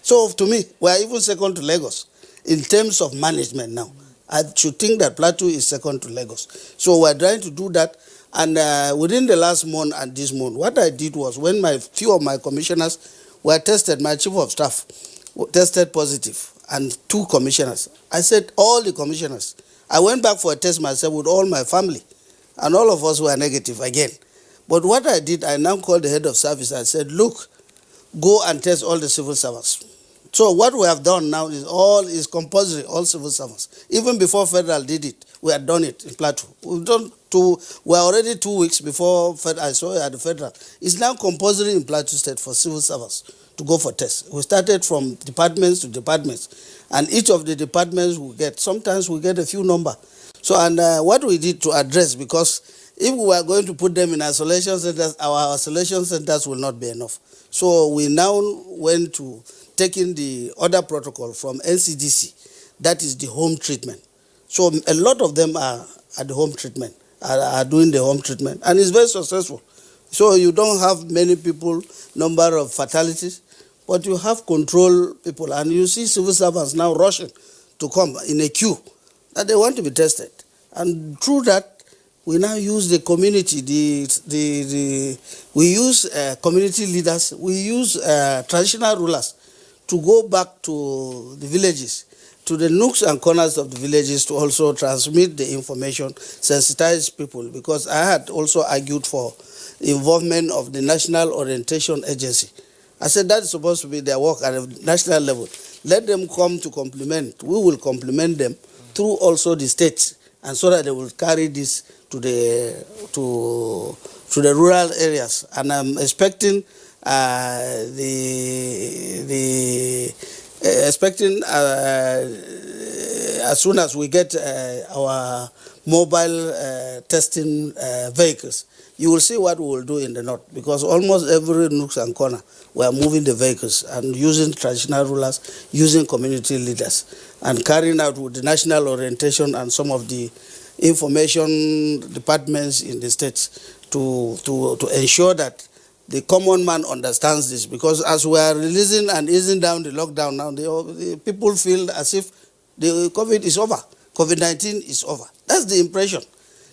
So to me, we are even second to Lagos in terms of management now. I should think that Plateau is second to Lagos. So we are trying to do that. And within the last month and this month, what I did was when few of my commissioners were tested, my chief of staff tested positive, and 2 commissioners. I said, all the commissioners. I went back for a test myself with all my family, and all of us were negative again. But what I did, I now called the head of service. I said, look, go and test all the civil servants. So what we have done now is compulsory, all civil servants. Even before federal did it, we had done it in Plateau. We are already 2 weeks before I saw it at the federal. It's now compulsory in Plateau State for civil servants to go for tests. We started from departments to departments, and each of the departments will get, sometimes we get a few number. So, and what we did to address, because if we were going to put them in isolation centers, our isolation centers will not be enough. So we now went to taking the other protocol from NCDC, that is the home treatment. So a lot of them are at the home treatment, are doing the home treatment, and it's very successful. So you don't have many people, number of fatalities, but you have control people, and you see civil servants now rushing to come in a queue that they want to be tested. And through that, we now use the community, we use community leaders, we use traditional rulers to go back to the villages, to the nooks and corners of the villages, to also transmit the information, sensitize people, because I had also argued for involvement of the National Orientation Agency. I said that is supposed to be their work at a national level. Let them come to complement. We will complement them through also the states, and so that they will carry this to the rural areas. And I'm expecting as soon as we get our mobile testing vehicles, you will see what we will do in the north, because almost every nook and corner we are moving the vehicles and using traditional rulers, using community leaders, and carrying out with the national orientation and some of the information departments in the states to ensure that the common man understands this. Because as we are releasing and easing down the lockdown now, the people feel as if the COVID is over, COVID-19 is over. That's the impression,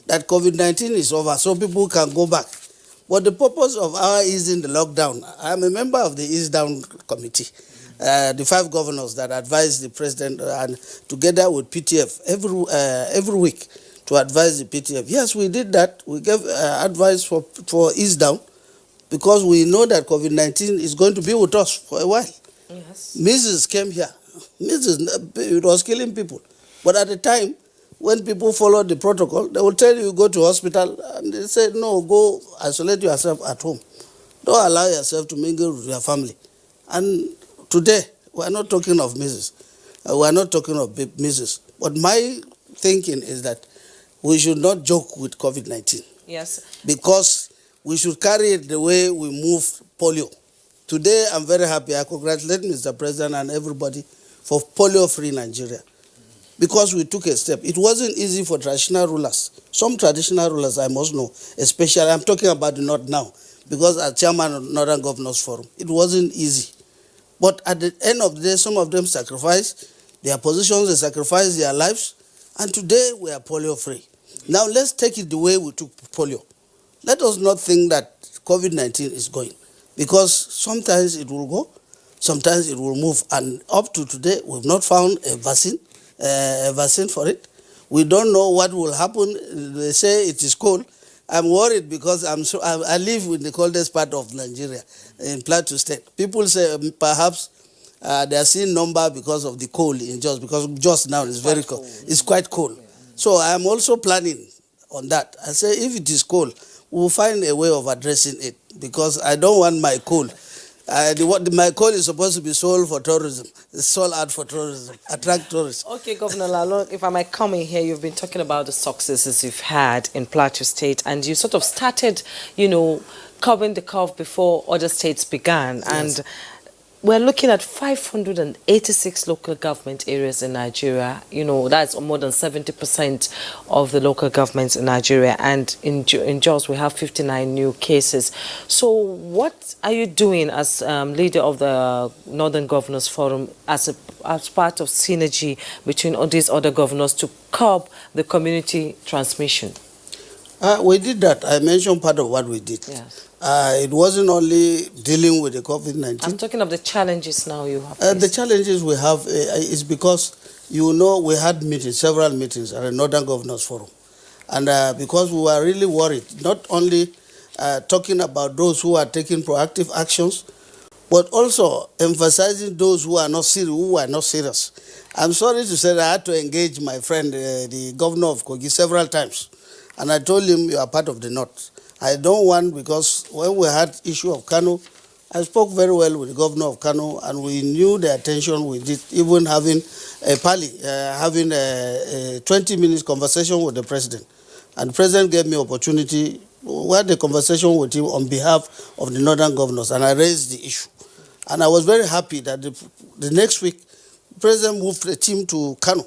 that COVID-19 is over, so people can go back. But the purpose of our easing the lockdown, I'm a member of the Ease Down Committee, the 5 governors that advise the president, and together with PTF every week to advise the PTF. Yes, we did that. We gave advice for Ease Down, because we know that COVID-19 is going to be with us for a while. Yes. Mrs. came here. It was killing people. But at the time, when people followed the protocol, they will tell you go to hospital, and they say, no, go isolate yourself at home. Don't allow yourself to mingle with your family. And today, we are not talking of Mrs. We are not talking of Mrs. But my thinking is that we should not joke with COVID-19. Yes. Because we should carry it the way we move polio. Today, I'm very happy. I congratulate Mr. President and everybody for polio-free Nigeria, because we took a step. It wasn't easy for traditional rulers. Some traditional rulers, I must know, especially, I'm talking about the North now, because as chairman of Northern Governors Forum, it wasn't easy. But at the end of the day, some of them sacrificed their positions, they sacrificed their lives, and today we are polio-free. Now let's take it the way we took polio. Let us not think that COVID-19 is going, because sometimes it will go, sometimes it will move, and up to today, we've not found a vaccine for it. We don't know what will happen. They say it is cold. I'm worried because I live in the coldest part of Nigeria, in Plateau State. People say perhaps they are seeing number because of the cold in Jos, because Jos now is very cold. It's quite cold. So I'm also planning on that. I say if it is cold, we'll find a way of addressing it, because I don't want my coal. My coal is supposed to be sold for tourism. It's sold out for tourism, attract tourists. Okay, Governor Lalo, if I might come in here, you've been talking about the successes you've had in Plateau State, and you sort of started, covering the curve before other states began. Yes. And we're looking at 586 local government areas in Nigeria. You know, that's more than 70% of the local governments in Nigeria. And in Jos, we have 59 new cases. So what are you doing as leader of the Northern Governors Forum as part of synergy between all these other governors to curb the community transmission? We did that. I mentioned part of what we did. Yes. It wasn't only dealing with the COVID-19. I'm talking of the challenges now you have. The challenges we have is because, you know, we had meetings, several meetings at the Northern Governors Forum. And because we were really worried, not only talking about those who are taking proactive actions, but also emphasizing those who are not serious. I'm sorry to say that I had to engage my friend, the governor of Kogi, several times. And I told him, you are part of the North. I don't want, because when we had issue of Kano, I spoke very well with the governor of Kano, and we knew the attention we did, even having a 20 minutes conversation with the president. And the president gave me opportunity. We had a conversation with him on behalf of the Northern governors, and I raised the issue. And I was very happy that the next week, the president moved the team to Kano.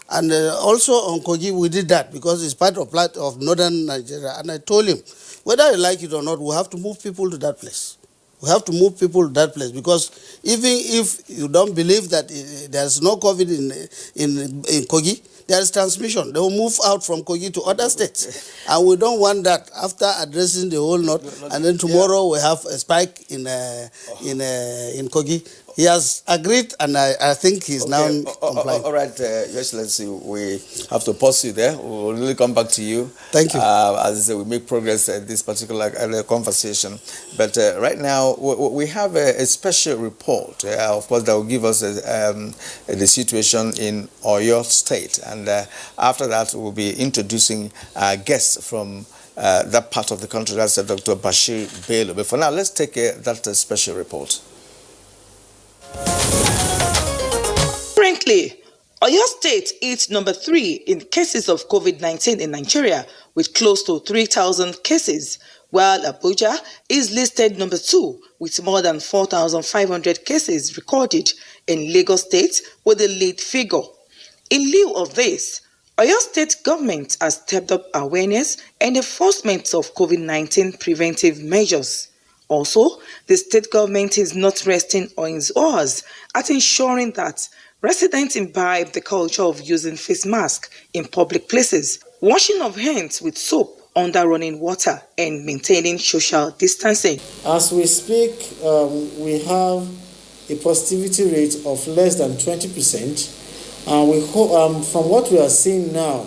And also on Kogi, we did that because it's part of northern Nigeria. And I told him, whether you like it or not, we have to move people to that place. We have to move people to that place because even if you don't believe that there's no COVID in Kogi, there is transmission. They will move out from Kogi to other states. And we don't want that after addressing the whole north. And then tomorrow we have a spike in Kogi. He has agreed, and I think he's now compliant. All right, Your Excellency, we have to pause you there. We'll really come back to you. Thank you. As we make progress in this particular conversation. But right now, we have a special report, of course, that will give us the situation in Oyo State. And after that, we'll be introducing guests from that part of the country. That's Dr. Bashir Bello. But for now, let's take that special report. Currently, Oyo State is number 3 in cases of COVID-19 in Nigeria, with close to 3,000 cases, while Abuja is listed number 2 with more than 4,500 cases recorded, in Lagos State with the lead figure. In lieu of this, Oyo State government has stepped up awareness and enforcement of COVID-19 preventive measures. Also, the state government is not resting on its oars at ensuring that residents imbibe the culture of using face masks in public places, washing of hands with soap under running water, and maintaining social distancing. As we speak, we have a positivity rate of less than 20%. And we hope, from what we are seeing now,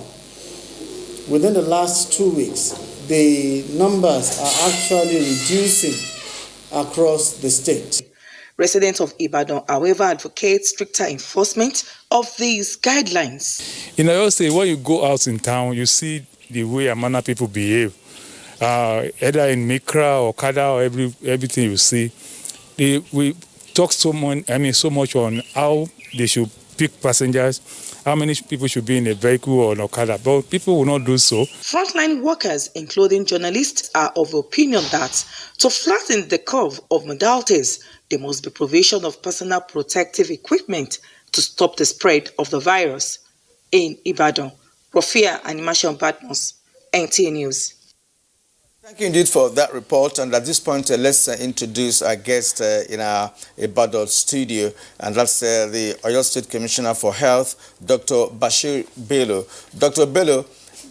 within the last 2 weeks, the numbers are actually reducing across the state. Residents of Ibadan, however, advocate stricter enforcement of these guidelines. In Oyo State, when you go out in town, you see the way and manner people behave. Either in Mikra or Kada or everything you see. We talk so much on how they should pick passengers, how many people should be in a vehicle or an Okada, but people will not do so. Frontline workers, including journalists, are of the opinion that to flatten the curve of modalities, there must be provision of personal protective equipment to stop the spread of the virus. In Ibadan, Rofia Animation Badmos, NTA News. Thank you indeed for that report. And at this point, let's introduce our guest in our Ibadan studio, and that's the Oyo State Commissioner for Health, Dr. Bashir Bello. Dr. Bello,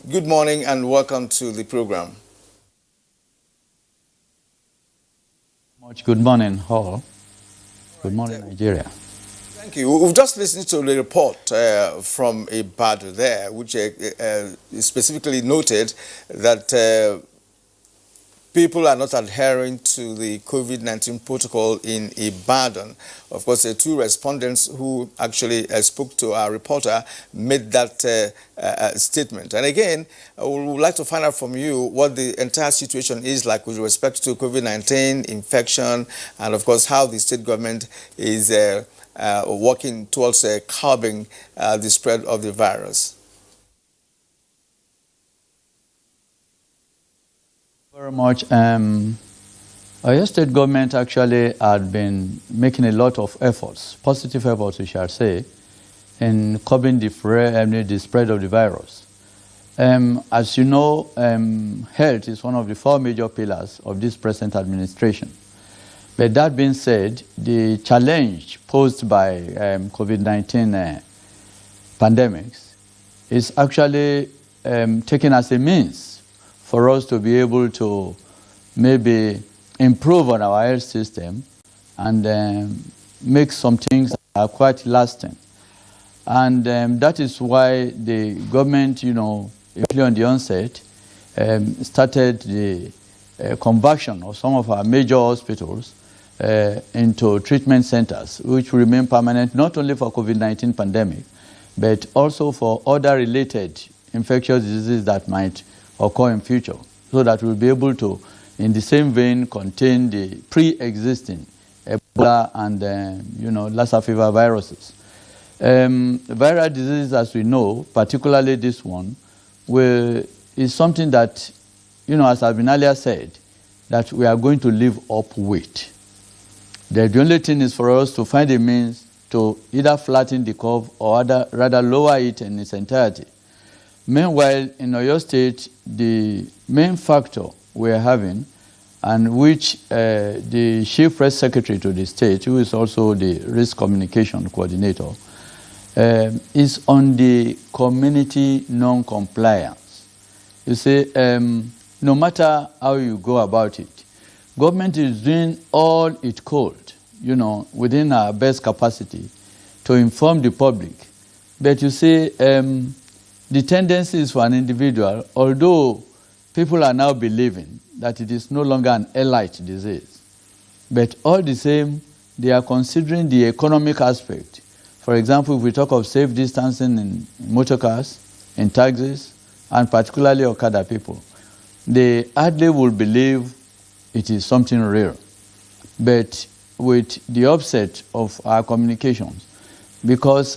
good morning and welcome to the program. Good morning, all. Good morning, Nigeria. Thank you. We've just listened to the report from Ibadan there, which specifically noted that people are not adhering to the COVID-19 protocol in Ibadan. Of course, the two respondents who actually spoke to our reporter made that statement. And again, we would like to find out from you what the entire situation is like with respect to COVID-19 infection, and of course, how the state government is working towards curbing the spread of the virus. Very much. Oyo State government actually had been making a lot of efforts, positive efforts we shall say, in curbing the spread of the virus. As you know, health is one of the 4 major pillars of this present administration. But that being said, the challenge posed by COVID-19 pandemics is actually taken as a means for us to be able to maybe improve on our health system and make some things that are quite lasting. And that is why the government, immediately on the onset, started the conversion of some of our major hospitals into treatment centers, which remain permanent not only for COVID-19 pandemic, but also for other related infectious diseases that might occur in future, so that we'll be able to, in the same vein, contain the pre-existing Ebola and Lassa fever viruses. Viral diseases, as we know, particularly this one, is something that, as I've been earlier said, that we are going to live up with. The only thing is for us to find a means to either flatten the curve or rather lower it in its entirety. Meanwhile, in Oyo State, the main factor we're having, and which the Chief Press Secretary to the state, who is also the risk communication coordinator, is on the community non-compliance. You see, no matter how you go about it, government is doing all it could, within our best capacity to inform the public. But you see, the tendency is for an individual, although people are now believing that it is no longer an elite disease, but all the same, they are considering the economic aspect. For example, if we talk of safe distancing in motor cars, in taxis, and particularly Okada people, they hardly will believe it is something real. But with the upset of our communications, because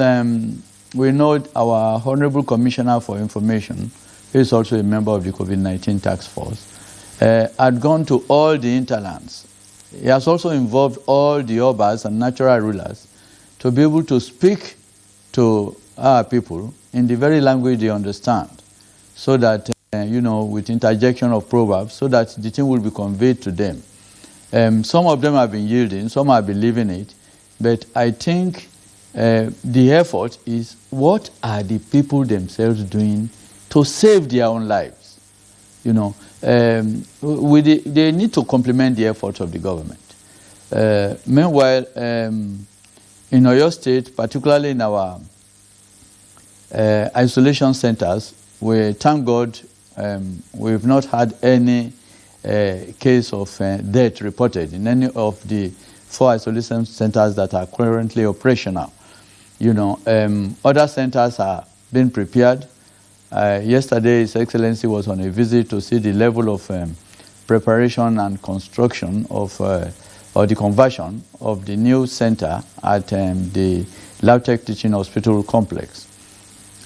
we know our Honorable Commissioner for Information, who is also a member of the COVID-19 task force, had gone to all the interlands. He has also involved all the obas and natural rulers to be able to speak to our people in the very language they understand, so that, with interjection of proverbs, so that the thing will be conveyed to them. Some of them have been yielding, some have been leaving it, but I think the effort is, what are the people themselves doing to save their own lives? They need to complement the efforts of the government. Meanwhile, in Oyo State, particularly in our isolation centers, we thank God we've not had any case of death reported in any of the 4 isolation centers that are currently operational. Other centers are being prepared. Yesterday, His Excellency was on a visit to see the level of preparation and construction of or the conversion of the new center at the Lautech Teaching Hospital Complex.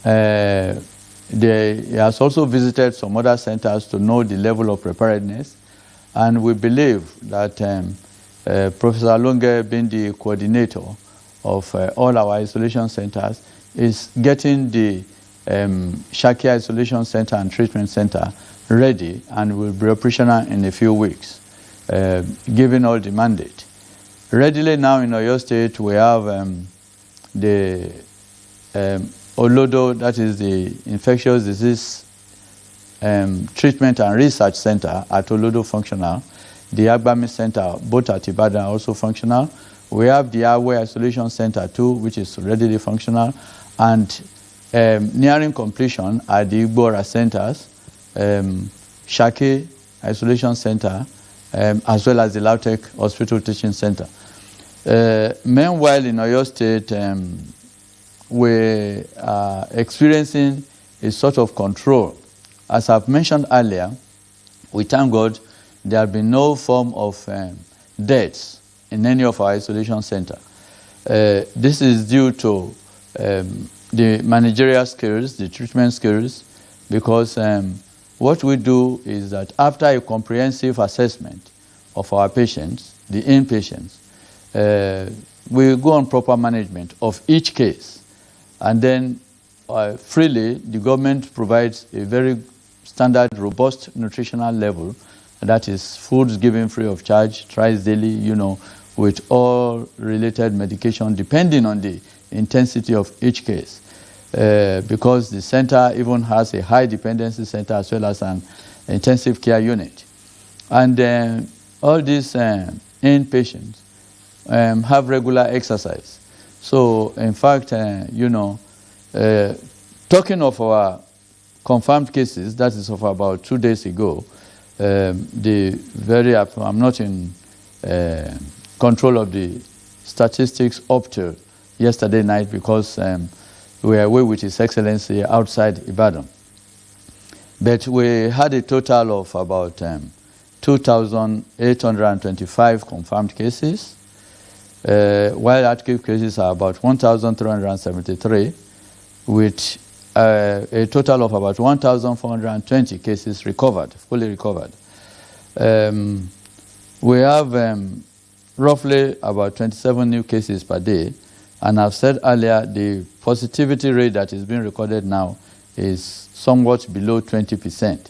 He has also visited some other centers to know the level of preparedness, and we believe that Professor Longe, being the coordinator of all our isolation centers, is getting the Shaki Isolation Center and Treatment Center ready and will be operational in a few weeks, given all the mandate. Readily now in Oyo State, we have the Olodo, that is the Infectious Disease Treatment and Research Center at Olodo functional. The Agbami Center, both at Ibadan, also functional. We have the Awe Isolation Center too, which is readily functional. And nearing completion are the Igbora centers, Shaki Isolation Center, as well as the Lautech Hospital Teaching Center. Meanwhile, in Oyo State, we are experiencing a sort of control. As I've mentioned earlier, we thank God there have been no form of deaths in any of our isolation centers. This is due to the managerial skills, the treatment skills, because what we do is that after a comprehensive assessment of our patients, the inpatients, we go on proper management of each case. And then freely, the government provides a very standard, robust nutritional level. That is foods given free of charge, thrice daily, you know, with all related medication, depending on the intensity of each case. Because the center even has a high dependency center as well as an intensive care unit. And all these inpatients have regular exercise. So, in fact, you know, talking of our confirmed cases, that is of about 2 days ago, I'm not in control of the statistics up to yesterday night because we were away with His Excellency outside Ibadan. But we had a total of about 2,825 confirmed cases, while active cases are about 1,373, with a total of about 1,420 cases recovered, fully recovered. We have roughly about 27 new cases per day, and I've said earlier the positivity rate that is being recorded now is somewhat below 20%.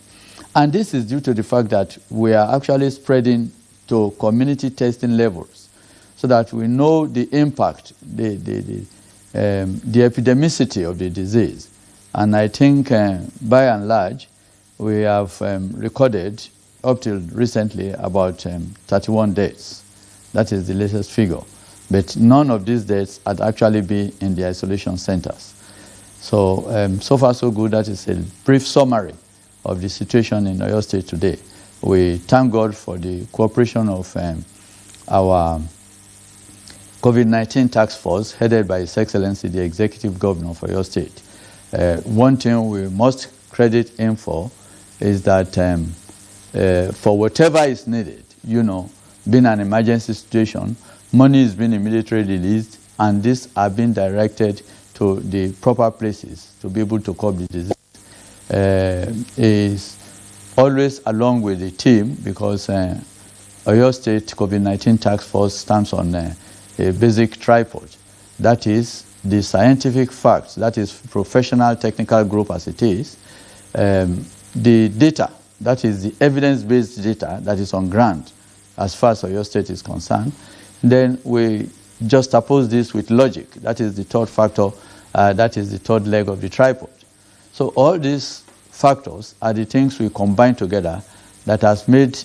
And this is due to the fact that we are actually spreading to community testing levels so that we know the impact, the epidemicity of the disease. And I think by and large, we have recorded up till recently about 31 deaths. That is the latest figure. But none of these deaths had actually been in the isolation centers. So, so far so good. That is a brief summary of the situation in Oyo State today. We thank God for the cooperation of our COVID-19 task force headed by His Excellency, the Executive Governor of Oyo State. One thing we must credit him for is that for whatever is needed, you know, being an emergency situation, money is being immediately released, and these are being directed to the proper places to be able to curb the disease. Is always along with the team because Oyo State COVID-19 task force stands on a basic tripod. That is the scientific facts, that is professional technical group as it is, the data, that is the evidence-based data that is on ground as far as Oyo State is concerned. Then we juxtapose this with logic, that is the third factor, that is the third leg of the tripod. So all these factors are the things we combine together that has made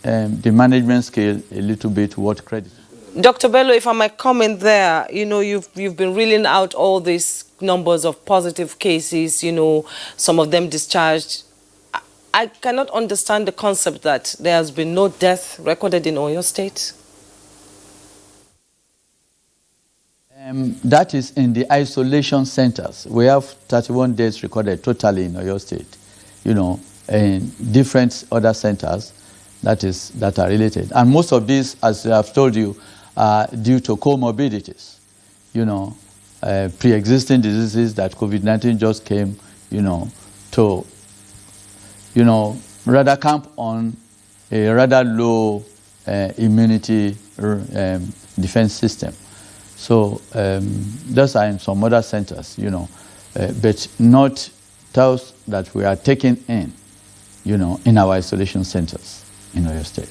the management scale a little bit worth credit. Dr. Bello, if I might comment there, you know, you've been reeling out all these numbers of positive cases, you know, some of them discharged. I cannot understand the concept that there has been no death recorded in Oyo State. That is in the isolation centers. We have 31 deaths recorded totally in Oyo State, you know, in different other centers that are related. And most of these, as I've told you, are due to comorbidities, you know, pre-existing diseases that COVID-19 just came, you know, to, you know, rather camp on a rather low immunity defense system. So those are in some other centers, you know, but not those that we are taking in, you know, in our isolation centers in Oyo State.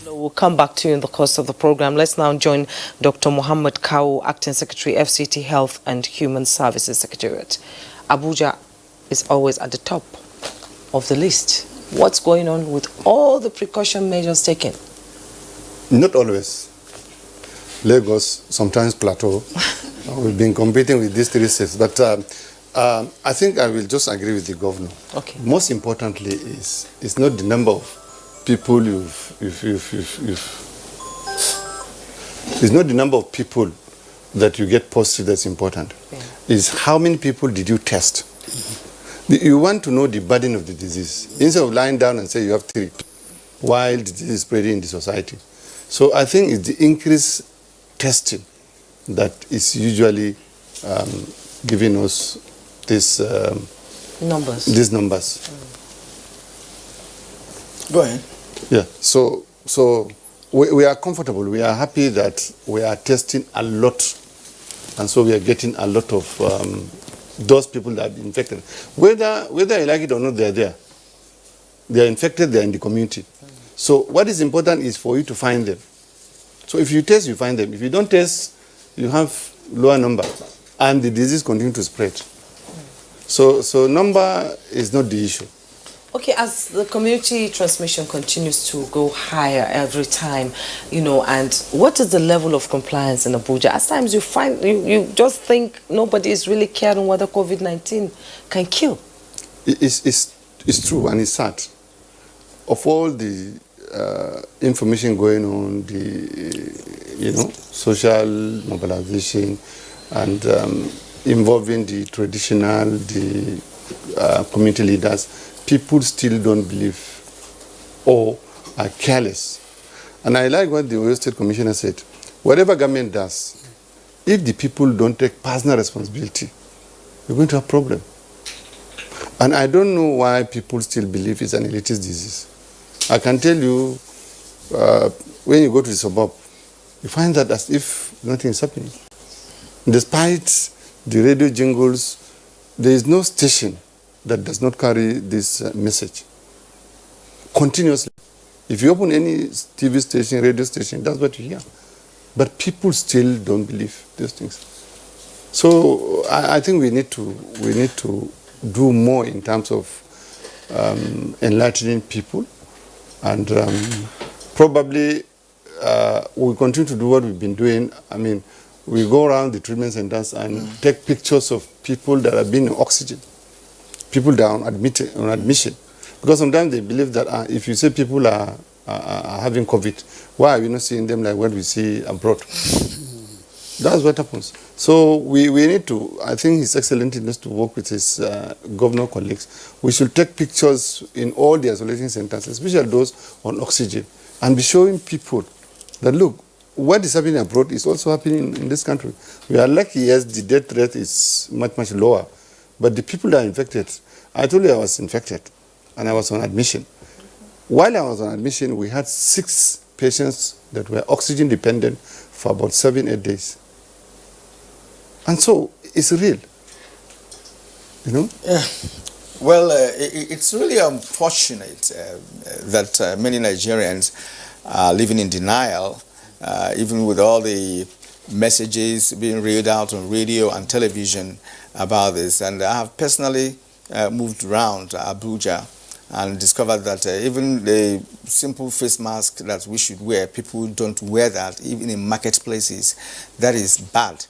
We'll come back to you in the course of the program. Let's now join Dr. Muhammad Kawu, Acting Secretary, FCT Health and Human Services Secretariat. Abuja is always at the top of the list. What's going on with all the precaution measures taken? Not always. Lagos, sometimes Plateau. We've been competing with these three states. But I think I will just agree with the governor. Okay. Most importantly it's not the number of people it's not the number of people that you get positive that's important. Yeah. It's how many people did you test. You want to know the burden of the disease. Instead of lying down and say you have 3, while the disease is spreading in the society. So I think it's the increased testing that is usually giving us this numbers. These numbers. Go ahead. Yeah. So So we are comfortable. We are happy that we are testing a lot, and so we are getting a lot of those people that are infected. Whether you like it or not, they are there. They are infected. They are in the community. So what is important is for you to find them. So if you test, you find them. If you don't test, you have lower number, and the disease continues to spread. So number is not the issue. Okay, as the community transmission continues to go higher every time, and what is the level of compliance in Abuja? At times you just think nobody is really caring whether COVID-19 can kill. It's true, and it's sad. Of all the information going on, the social mobilization, and involving the traditional, the community leaders, people still don't believe or are careless. And I like what the Oyo State Commissioner said. Whatever government does, if the people don't take personal responsibility, we're going to have a problem. And I don't know why people still believe it's an elitist disease. I can tell you, when you go to the suburb, you find that as if nothing is happening. Despite the radio jingles, there is no station that does not carry this message continuously. If you open any TV station, radio station, that's what you hear. But people still don't believe these things. So I think we need to do more in terms of enlightening people, and probably we'll continue to do what we've been doing. I mean, we go around the treatment centers and take pictures of people that have been on oxygen, people that are on admission. Because sometimes they believe that if you say people are having COVID, why are we not seeing them like what we see abroad? That's what happens. So we need to, I think His Excellency needs to work with his governor colleagues. We should take pictures in all the isolation centers, especially those on oxygen, and be showing people that, look, what is happening abroad is also happening in this country. We are lucky, yes, the death rate is much, much lower, but the people that are infected, I told you I was infected, and I was on admission. While I was on admission, we had 6 patients that were oxygen dependent for about 7-8 days. And so it's real, Yeah. Well, it's really unfortunate that many Nigerians are living in denial, even with all the messages being read out on radio and television about this. And I have personally moved around Abuja and discovered that even the simple face mask that we should wear, people don't wear that, even in marketplaces. That is bad.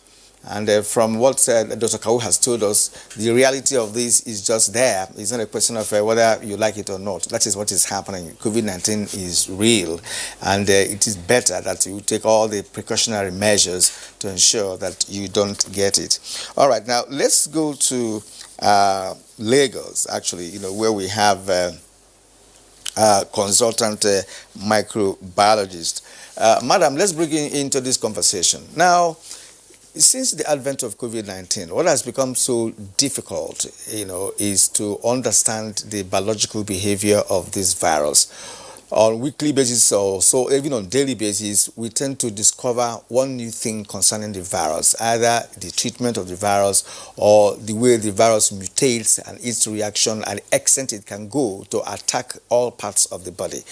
And from what Dr. Kawu has told us, the reality of this is just there. It's not a question of whether you like it or not. That is what is happening. COVID-19 is real, and it is better that you take all the precautionary measures to ensure that you don't get it. All right, now let's go to Lagos, actually, where we have consultant microbiologist. Madam, let's bring you into this conversation. Now, since the advent of COVID-19, what has become so difficult, is to understand the biological behavior of this virus. On weekly basis or so, even on daily basis, we tend to discover one new thing concerning the virus, either the treatment of the virus or the way the virus mutates and its reaction and the extent it can go to attack all parts of the body.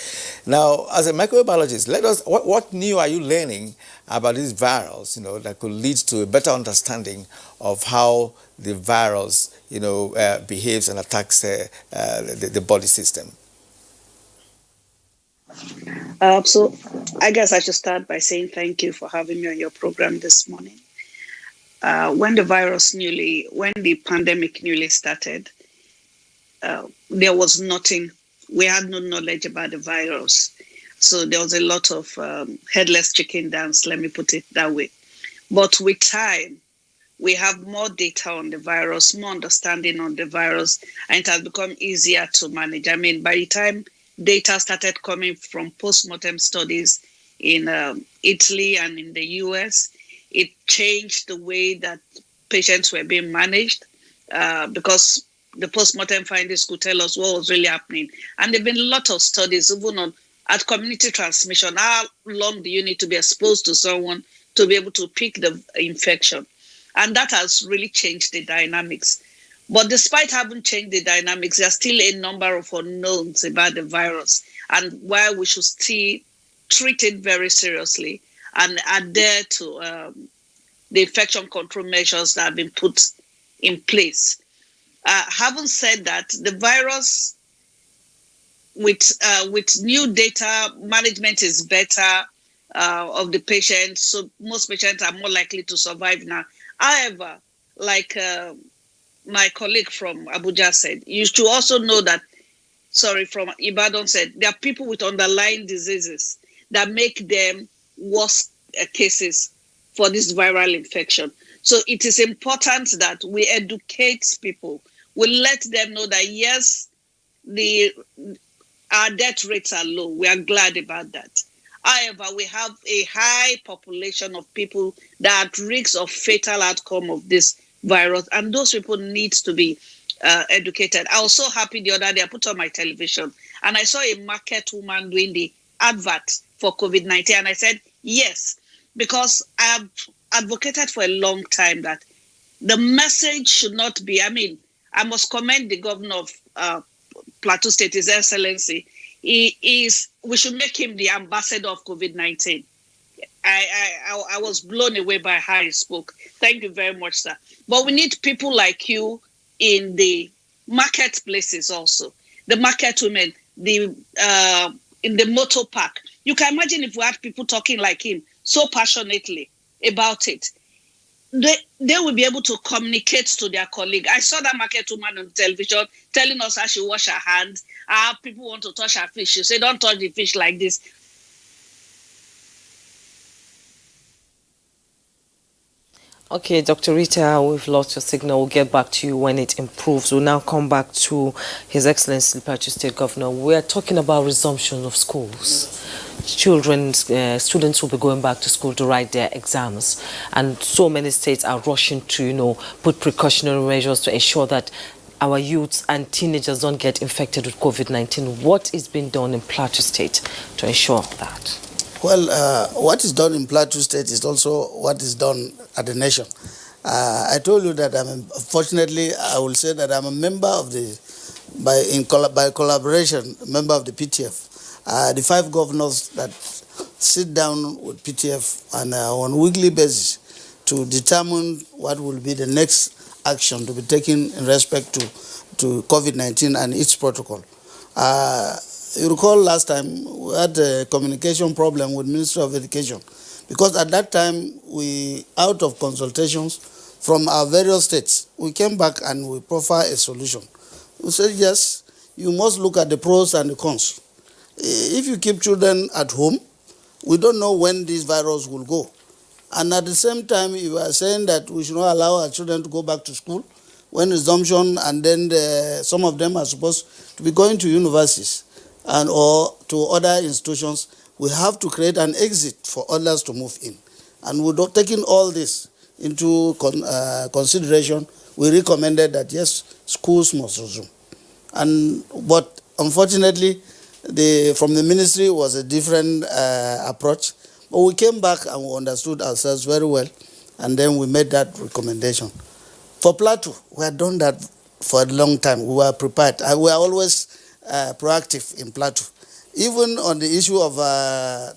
Now, as a microbiologist, what new are you learning about this virus, that could lead to a better understanding of how the virus, behaves and attacks the body system? So I guess I should start by saying thank you for having me on your program this morning. When the pandemic newly started, there was nothing, we had no knowledge about the virus. So there was a lot of headless chicken dance, let me put it that way. But with time, we have more data on the virus, more understanding on the virus, and it has become easier to manage. I mean, by the time data started coming from post-mortem studies in Italy and in the US, it changed the way that patients were being managed because the post-mortem findings could tell us what was really happening. And there have been a lot of studies, even on at community transmission. How long do you need to be exposed to someone to be able to pick the infection? And that has really changed the dynamics. But despite having changed the dynamics, there's still a number of unknowns about the virus and why we should still treat it very seriously and adhere to the infection control measures that have been put in place. Having said that, the virus, with new data, management is better of the patient, so most patients are more likely to survive now. However, like my colleague from Abuja said, you should also know that, from Ibadan said, there are people with underlying diseases that make them worse cases for this viral infection. So it is important that we educate people. We let them know that, yes, our death rates are low. We are glad about that. However, we have a high population of people that are at risk of fatal outcome of this virus, and those people need to be educated. I was so happy the other day, I put on my television, and I saw a market woman doing the advert for COVID-19, and I said, yes, because I have advocated for a long time that the message should not be, I must commend the governor of Plateau State, His Excellency. We should make him the ambassador of COVID-19. I was blown away by how he spoke. Thank you very much, sir. But we need people like you in the marketplaces also, the market women, in the motor park. You can imagine if we had people talking like him so passionately about it. They will be able to communicate to their colleague. I saw that market woman on television telling us how she wash her hands, how people want to touch her fish. She said, don't touch the fish like this. Okay, Dr. Rita, we've lost your signal. We'll get back to you when it improves. We'll now come back to His Excellency, Plateau State Governor. We're talking about resumption of schools. Students will be going back to school to write their exams. And so many states are rushing to, put precautionary measures to ensure that our youths and teenagers don't get infected with COVID-19. What is being done in Plateau State to ensure that? Well, what is done in Plateau State is also what is done at the nation. I told you that fortunately, I will say that I'm a member of by collaboration, member of the PTF. The 5 governors that sit down with PTF and on a weekly basis to determine what will be the next action to be taken in respect to COVID-19 and its protocol. You recall last time we had a communication problem with Ministry of Education because at that time out of consultations from our various states, we came back and we proffered a solution. We said, yes, you must look at the pros and the cons. If you keep children at home, we don't know when this virus will go. And at the same time, you are saying that we should not allow our children to go back to school when resumption, and then some of them are supposed to be going to universities or to other institutions. We have to create an exit for others to move in. And we're taking all this into consideration. We recommended that, yes, schools must resume. But unfortunately, from the ministry was a different approach. But we came back and we understood ourselves very well, and then we made that recommendation. For Plateau, we had done that for a long time. We were prepared. We are always proactive in Plateau. Even on the issue of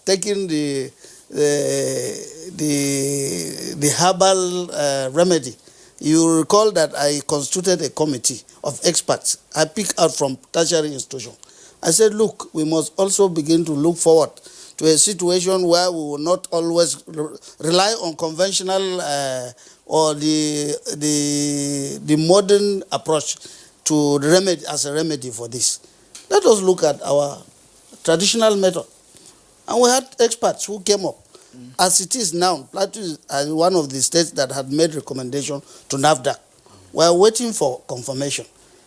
taking the herbal remedy, you recall that I constituted a committee of experts. I picked out from tertiary institutions. I said, look, we must also begin to look forward to a situation where we will not always rely on conventional or the modern approach to remedy as a remedy for this. Let us look at our traditional method. And we had experts who came up. As it is now, Plateau is one of the states that had made recommendation to NAFDAC. We are waiting for confirmation.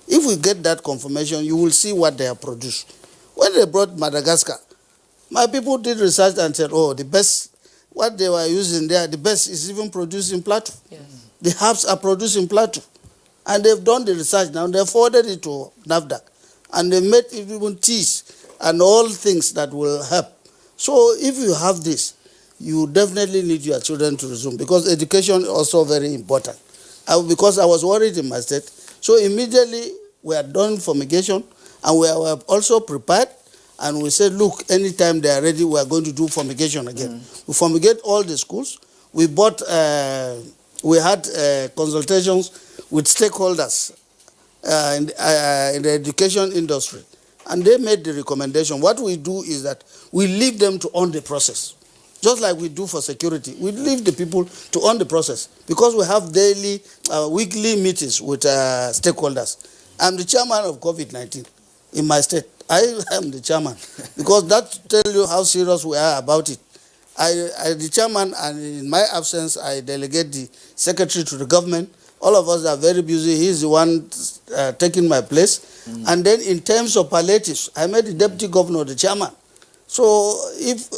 If we get that confirmation, you will see what they have produced. When they brought Madagascar, my people did research and said, oh, the best, what they were using there, the best is even produced in Plateau. Yes. The herbs are produced in Plateau. And they've done the research now. They forwarded it to NAFDAC. And they made even teas and all things that will help. So if you have this, you definitely need your children to resume, because education is also very important. Because I was worried in my state, so immediately we are done fumigation, and we are also prepared, and we said, look, anytime they are ready, we are going to do fumigation again. We fumigate all the schools. We bought, we had consultations with stakeholders in the education industry, and they made the recommendation. What we do is that we leave them to own the process. Just like we do for security, we leave the people to own the process, because we have daily, weekly meetings with stakeholders. I'm the chairman of COVID-19 in my state. I am the chairman, because that tells you how serious we are about it. I the chairman, and in my absence, I delegate the secretary to the government. All of us are very busy. He's the one taking my place. And then in terms of palliatives, I made the deputy governor the chairman. So if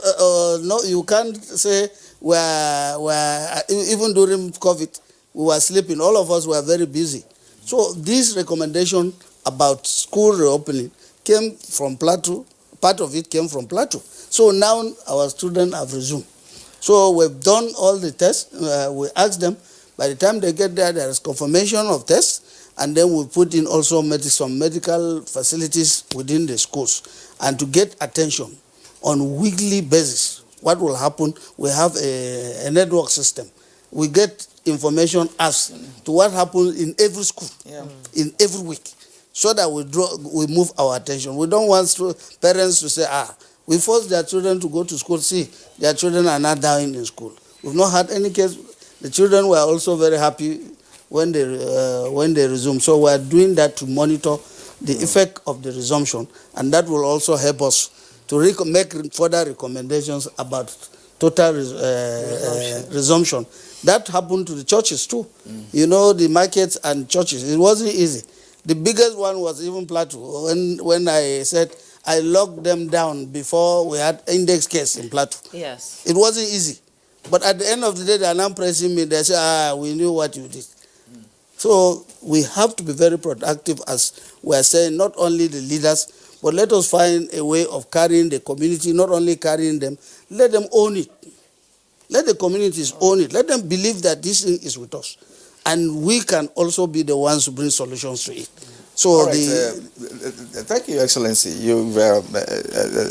no, you can't say even during COVID, we were sleeping. All of us were very busy. So this recommendation about school reopening came from Plateau. Part of it came from Plateau. So now our students have resumed. So we've done all the tests. We asked them, by the time they get there, there is confirmation of tests, and then we put in also some medical facilities within the schools, and to get attention on weekly basis. What will happen? We have a network system. We get information as to what happens in every school, in every week, so that we move our attention. We don't want parents to say, we force their children to go to school. See, their children are not dying in school. We've not had any case. The children were also very happy when they resume. So we are doing that to monitor the effect of the resumption, and that will also help us to make further recommendations about total resumption. That happened to the churches too. You know, the markets and churches, it wasn't easy. The biggest one was even Plateau. When I said I locked them down before we had index case in Plateau. Yes. It wasn't easy. But at the end of the day, they are now pressing me. They say, we knew what you did. So we have to be very productive, as we are saying, not only the leaders, but let us find a way of carrying the community, not only carrying them, let them own it. Let the communities own it. Let them believe that this thing is with us. And we can also be the ones who bring solutions to it. So right, thank you, Excellency. You've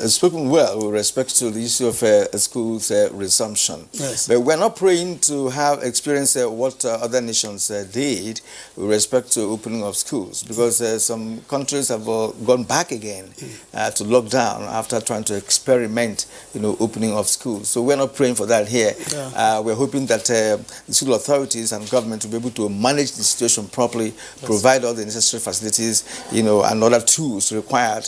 spoken well with respect to the issue of schools resumption. Yes. But we're not praying to have experienced what other nations did with respect to opening of schools, because some countries have gone back again to lockdown after trying to experiment, opening of schools. So we're not praying for that here. Yeah. We're hoping that the school authorities and government will be able to manage the situation properly, provide all the necessary facilities, and other tools required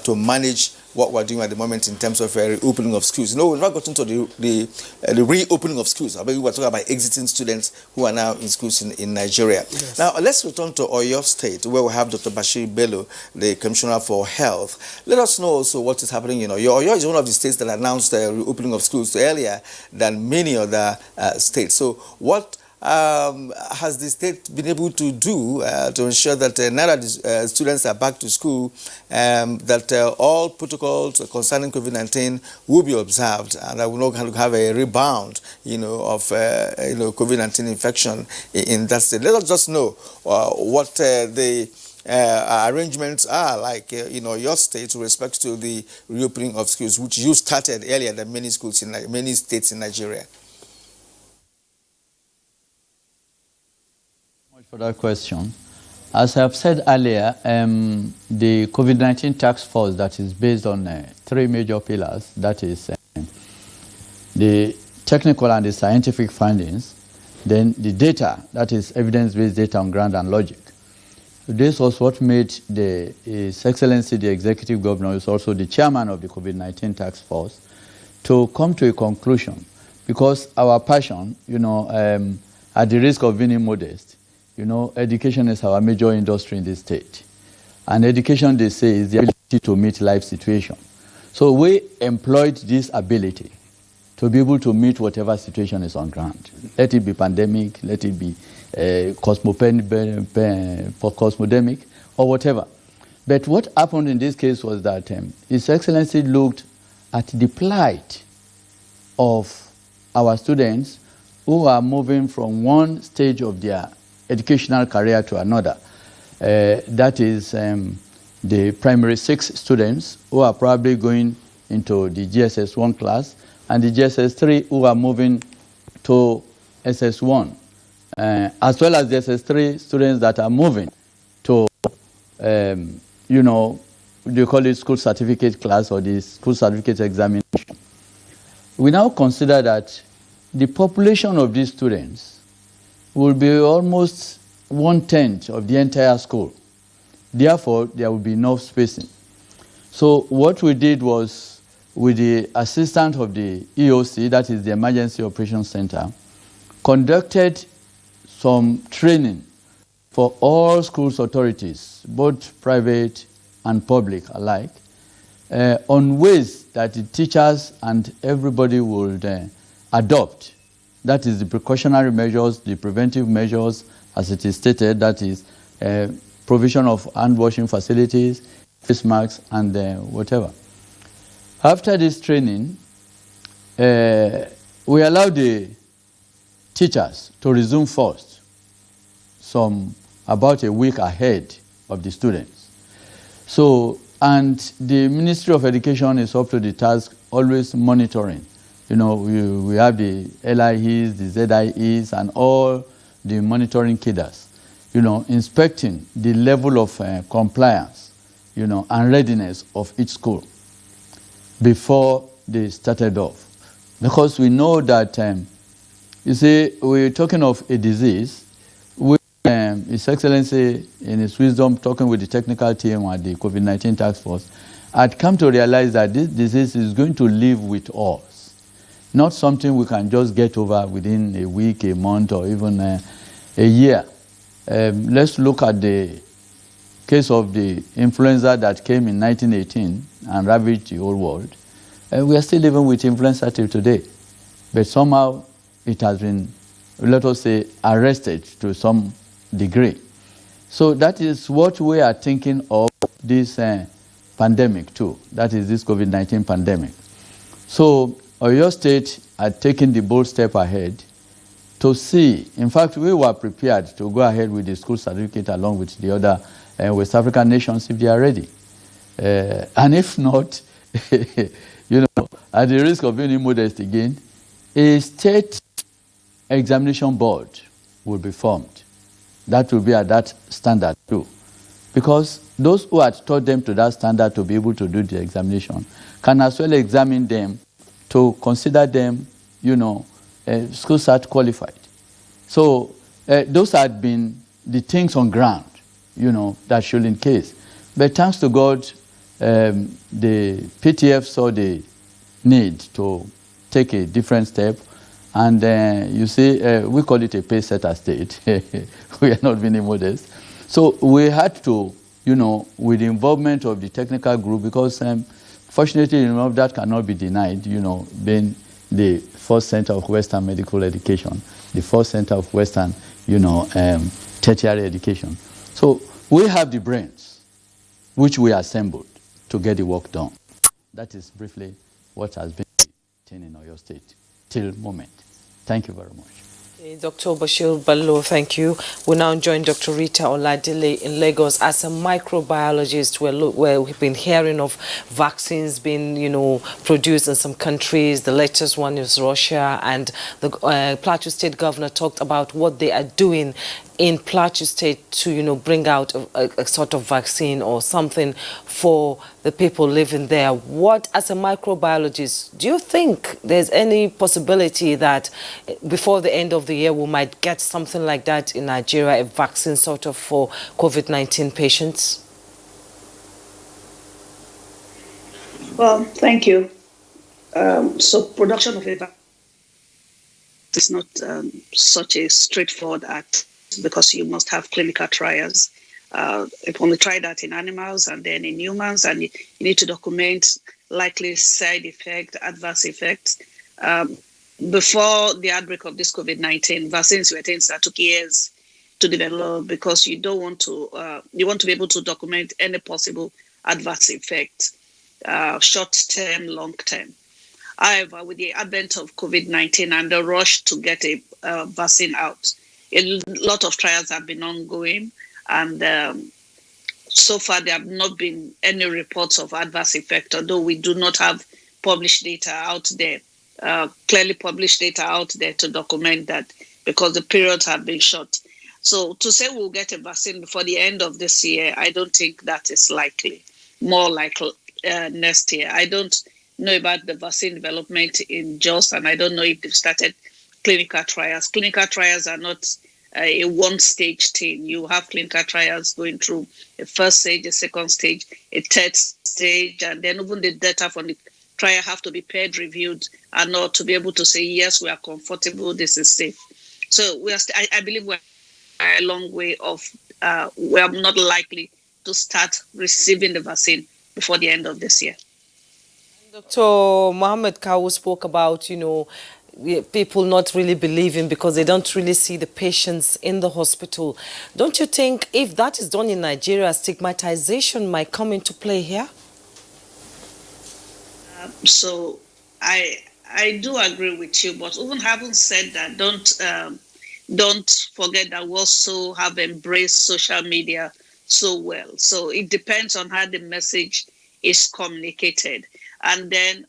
to manage what we're doing at the moment in terms of reopening of schools. We've not gotten to the reopening of schools. I mean, we were talking about exiting students who are now in schools in Nigeria. Yes. Now, let's return to Oyo State, where we have Dr. Bashir Bello, the Commissioner for Health. Let us know also what is happening in Oyo. Oyo is one of the states that announced the reopening of schools earlier than many other states. So what has the state been able to do to ensure that now that students are back to school, that all protocols concerning COVID-19 will be observed, and that we're not going to have a rebound, of COVID-19 infection in that state? Let us just know what the arrangements are like, your state with respect to the reopening of schools, which you started earlier than many schools in many states in Nigeria. For that question. As I've said earlier, the COVID-19 task force that is based on 3 major pillars, that is the technical and the scientific findings, then the data, that is evidence-based data on ground and logic. This was what made His Excellency, the Executive Governor, who is also the chairman of the COVID-19 task force, to come to a conclusion, because our passion, at the risk of being immodest, education is our major industry in this state. And education, they say, is the ability to meet life situation. So we employed this ability to be able to meet whatever situation is on ground. Let it be pandemic, let it be cosmodemic, or whatever. But what happened in this case was that His Excellency looked at the plight of our students who are moving from one stage of their educational career to another. That is the primary 6 students who are probably going into the GSS 1 class, and the GSS 3 who are moving to SS1, as well as the SS3 students that are moving to, you know, they call it school certificate class or the school certificate examination. We now consider that the population of these students will be almost 1/10 of the entire school. Therefore, there will be enough spacing. So what we did was, with the assistance of the EOC, that is the Emergency Operations Center, conducted some training for all schools authorities, both private and public alike, on ways that the teachers and everybody would adopt. That is the precautionary measures, the preventive measures, as it is stated, that is provision of hand washing facilities, face masks, and whatever. After this training, we allowed the teachers to resume first, about a week ahead of the students. So, and the Ministry of Education is up to the task, always monitoring. You know, we have the LIEs, the ZIEs, and all the monitoring cadres, you know, inspecting the level of compliance, you know, and readiness of each school before they started off. Because we know that, you see, we're talking of a disease which His Excellency, in his wisdom, talking with the technical team at the COVID-19 task force, had come to realize that this disease is going to live with us. Not something we can just get over within a week, a month, or even a year. Let's look at the case of the influenza that came in 1918 and ravaged the whole world. We are still living with influenza till today. But somehow it has been, let us say, arrested to some degree. So that is what we are thinking of this pandemic too. That is this COVID-19 pandemic. So Oyo State had taken the bold step ahead to see. In fact, we were prepared to go ahead with the school certificate along with the other West African nations if they are ready. And if not, you know, at the risk of being immodest again, a state examination board will be formed. That will be at that standard too. Because those who had taught them to that standard to be able to do the examination can as well examine them to consider them, you know, school cert qualified. So those had been the things on ground, you know, that should in case. But thanks to God, the PTF saw the need to take a different step. And you see, we call it a pace setter state. We are not being modest. So we had to, you know, with the involvement of the technical group, because fortunately, you know, that cannot be denied, you know, being the first center of Western medical education, the first center of Western, you know, tertiary education. So we have the brains, which we assembled to get the work done. That is briefly what has been in Oyo State till moment. Thank you very much. Dr. Bashir Ballo, thank you. We now join Dr. Rita Oladile in Lagos as a microbiologist. Where we've been hearing of vaccines being, you know, produced in some countries. The latest one is Russia, and the Plateau State governor talked about what they are doing in Plateau State to, you know, bring out a sort of vaccine or something for the people living there. What, as a microbiologist, do you think there's any possibility that before the end of the year we might get something like that in Nigeria, a vaccine sort of for COVID-19 patients? Well, thank you. So production of a vaccine is not such a straightforward act, because you must have clinical trials. If only try that in animals and then in humans, and you need to document likely side effects, adverse effects. Before the outbreak of this COVID-19, vaccines were things that took years to develop because you don't want to, you want to be able to document any possible adverse effect, short-term, long-term. However, with the advent of COVID-19 and the rush to get a vaccine out, a lot of trials have been ongoing, and so far there have not been any reports of adverse effect, although we do not have published data out there, clearly published data out there to document that, because the periods have been short. So to say we'll get a vaccine before the end of this year, I don't think that is likely. More like next year. I don't know about the vaccine development in Jos, and I don't know if they've started clinical trials. Clinical trials are not a one-stage thing. You have clinical trials going through a first stage, a second stage, a third stage, and then even the data from the trial have to be peer-reviewed and not to be able to say, yes, we are comfortable, this is safe. So we are. I believe we're a long way off. We are not likely to start receiving the vaccine before the end of this year. Dr. Mohammed Kawu spoke about, people not really believing because they don't really see the patients in the hospital. Don't you think if that is done in Nigeria, stigmatization might come into play here? So I do agree with you, but even having said that, don't forget that we also have embraced social media so well. So it depends on how the message is communicated. And then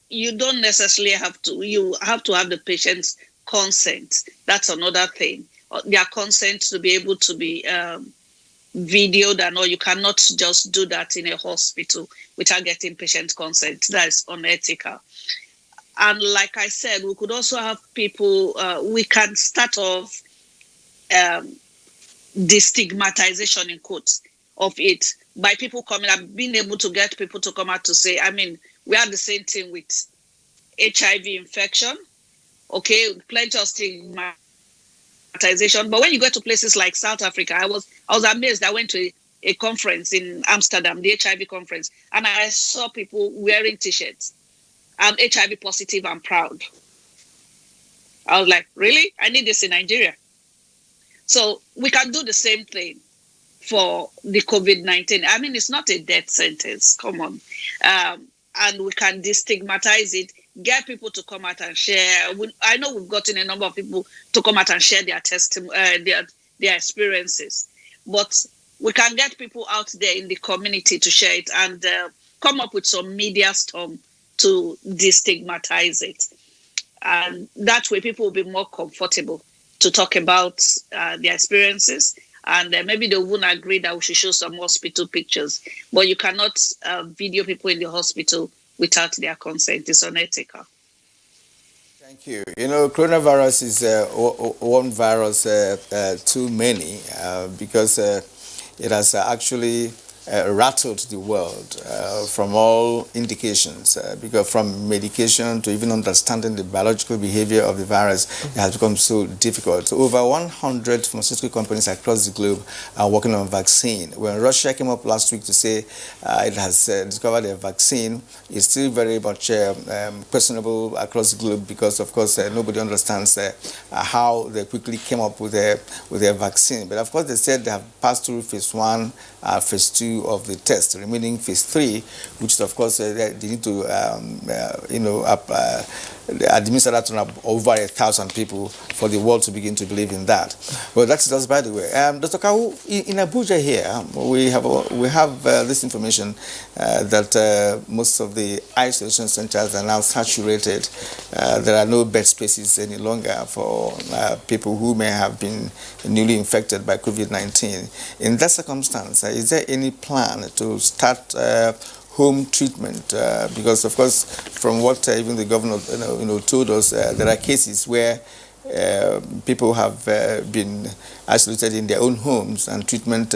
you don't necessarily have to, you have to have the patient's consent. That's another thing. Their consent to be able to be videoed and all. You cannot just do that in a hospital without getting patient consent. That is unethical. And like I said, we could also have people, we can start off destigmatization in quotes of it by people coming up, being able to get people to come out to say, I mean, we have the same thing with HIV infection, okay, plenty of stigmatization. But when you go to places like South Africa, I was amazed. I went to a conference in Amsterdam, the HIV conference, and I saw people wearing T-shirts. I'm HIV positive, I'm proud. I was like, really? I need this in Nigeria. So we can do the same thing for the COVID-19. I mean, it's not a death sentence. Come on. And we can destigmatize it, get people to come out and share. I know we've gotten a number of people to come out and share their their experiences. But we can get people out there in the community to share it and come up with some media storm to destigmatize it. And that way people will be more comfortable to talk about their experiences. And maybe they won't agree that we should show some hospital pictures. But you cannot video people in the hospital without their consent. It's unethical. Thank you. Coronavirus is one virus too many because it has actually rattled the world from all indications, because from medication to even understanding the biological behavior of the virus, it has become so difficult. Over 100 pharmaceutical companies across the globe are working on a vaccine. When Russia came up last week to say it has discovered a vaccine, it's still very much questionable across the globe because, of course, nobody understands how they quickly came up with a vaccine. But, of course, they said they have passed through phase 1, phase 2 of the test, remaining phase 3, which is, of course, they need to, administer that to over 1,000 people for the world to begin to believe in that. Well, that's just by the way. Dr. Kawu, in Abuja here, we have this information that most of the isolation centers are now saturated. There are no bed spaces any longer for people who may have been newly infected by COVID-19. In that circumstance, is there any plan to start home treatment? Because, of course, from what even the governor told us, there are cases where people have been isolated in their own homes and treatment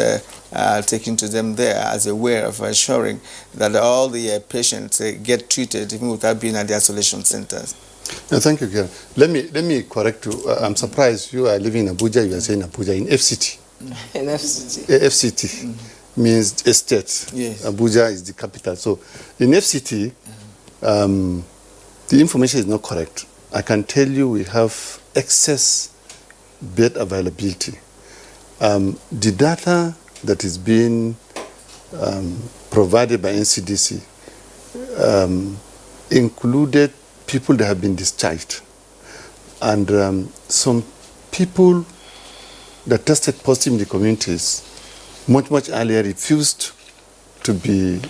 taken to them there as a way of assuring that all the patients get treated even without being at the isolation centers. No, thank you, Gary. Let me correct you. I'm surprised you are living in Abuja. You are saying Abuja in FCT. In FCT. FCT means estate. Yes. Abuja is the capital. So in FCT, the information is not correct. I can tell you we have excess bed availability. The data that is being provided by NCDC included people that have been discharged, and some people that tested positive in the communities much earlier refused to be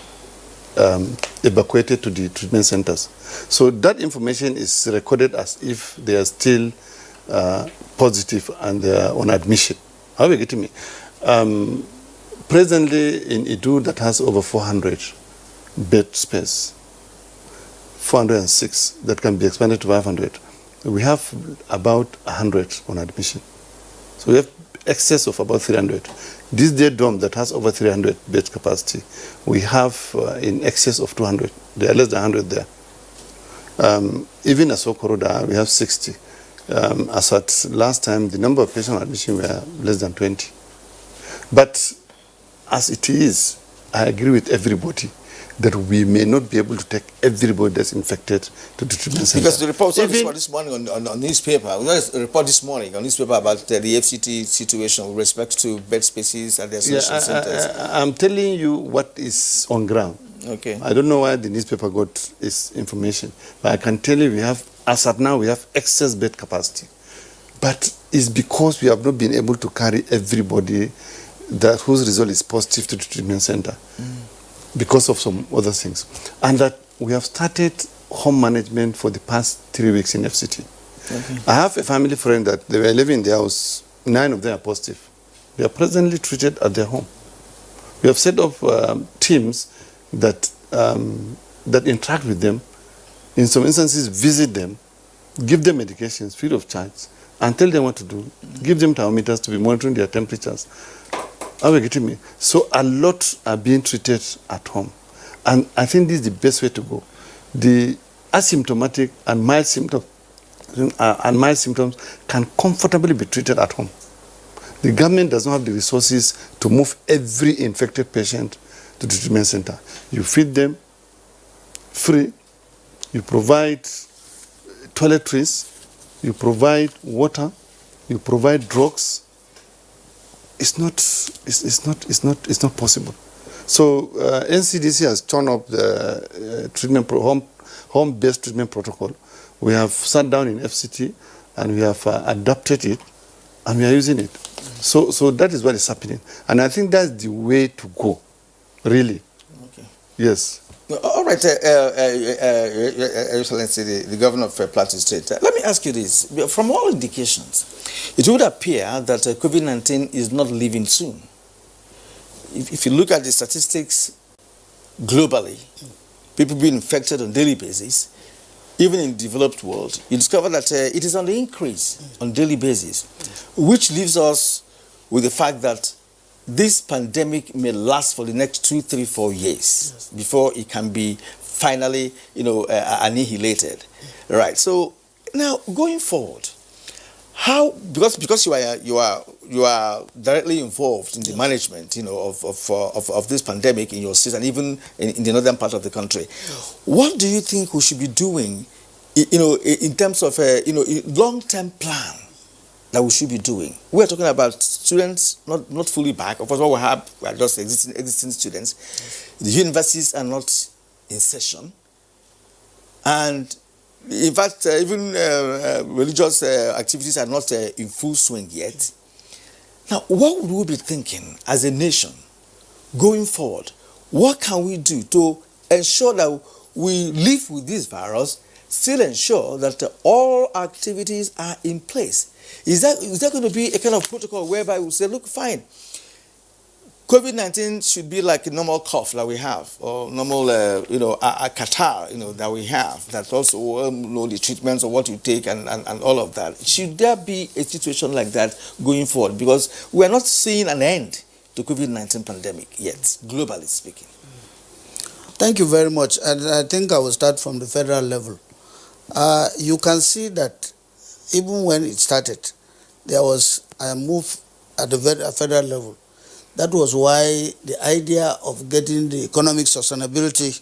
evacuated to the treatment centers. So that information is recorded as if they are still positive and they are on admission. How are you getting me? Presently in Idu, that has over 400 bed space, 406 that can be expanded to 500. We have about 100 on admission. So we have excess of about 300. This day dome that has over 300 bed capacity, we have in excess of 200. There are less than 100 there. Even at Sokoroda, we have 60. As at last time, the number of patients on admission were less than 20. But as it is, I agree with everybody that we may not be able to take everybody that's infected to the treatment center. Because the report this morning on newspaper, we got a report this morning on newspaper about the FCT situation with respect to bed spaces at the isolation centers. I'm telling you what is on ground. Okay. I don't know why the newspaper got this information, but I can tell you we have, as of now, we have excess bed capacity. But it's because we have not been able to carry everybody whose result is positive to the treatment center. Because of some other things. And that we have started home management for the past 3 weeks in FCT. Okay. I have a family friend that they were living in their house, 9 of them are positive. They are presently treated at their home. We have set up teams that interact with them, in some instances visit them, give them medications free of charge, and tell them what to do. Give them thermometers to be monitoring their temperatures. Are you getting me? So a lot are being treated at home. And I think this is the best way to go. The asymptomatic and mild symptoms can comfortably be treated at home. The government does not have the resources to move every infected patient to the treatment center. You feed them free, you provide toiletries, you provide water, you provide drugs. It's not possible. So NCDC has turned up the home-based treatment protocol. We have sat down in FCT and we have adopted it and we are using it. So that is what is happening. And I think that's the way to go, really. Okay. Yes. All right, Excellency, the Governor of Plateau State. Let me ask you this. From all indications, it would appear that COVID-19 is not leaving soon. If you look at the statistics globally, people being infected on a daily basis, even in the developed world, you discover that it is on the increase on a daily basis, which leaves us with the fact that this pandemic may last for the next 2, 3, 4 years before it can be finally, annihilated. Right. So now going forward, how because you are directly involved in the management, of this pandemic in your state and even in the northern part of the country, what do you think we should be doing, in terms of long-term plan that we should be doing? We are talking about students not fully back. Of course, what we have are just existing students. The universities are not in session, and in fact, even religious activities are not in full swing yet. Now, what would we be thinking as a nation going forward? What can we do to ensure that we live with this virus, still ensure that all activities are in place? Is that going to be a kind of protocol whereby we say, look, fine, COVID-19 should be like a normal cough that we have, or normal, a catarrh, that we have. That's also, the treatments of what you take and all of that. Should there be a situation like that going forward? Because we are not seeing an end to COVID-19 pandemic yet, globally speaking. Thank you very much. And I think I will start from the federal level. You can see that even when it started, there was a move at the federal level. That was why the idea of getting the economic sustainability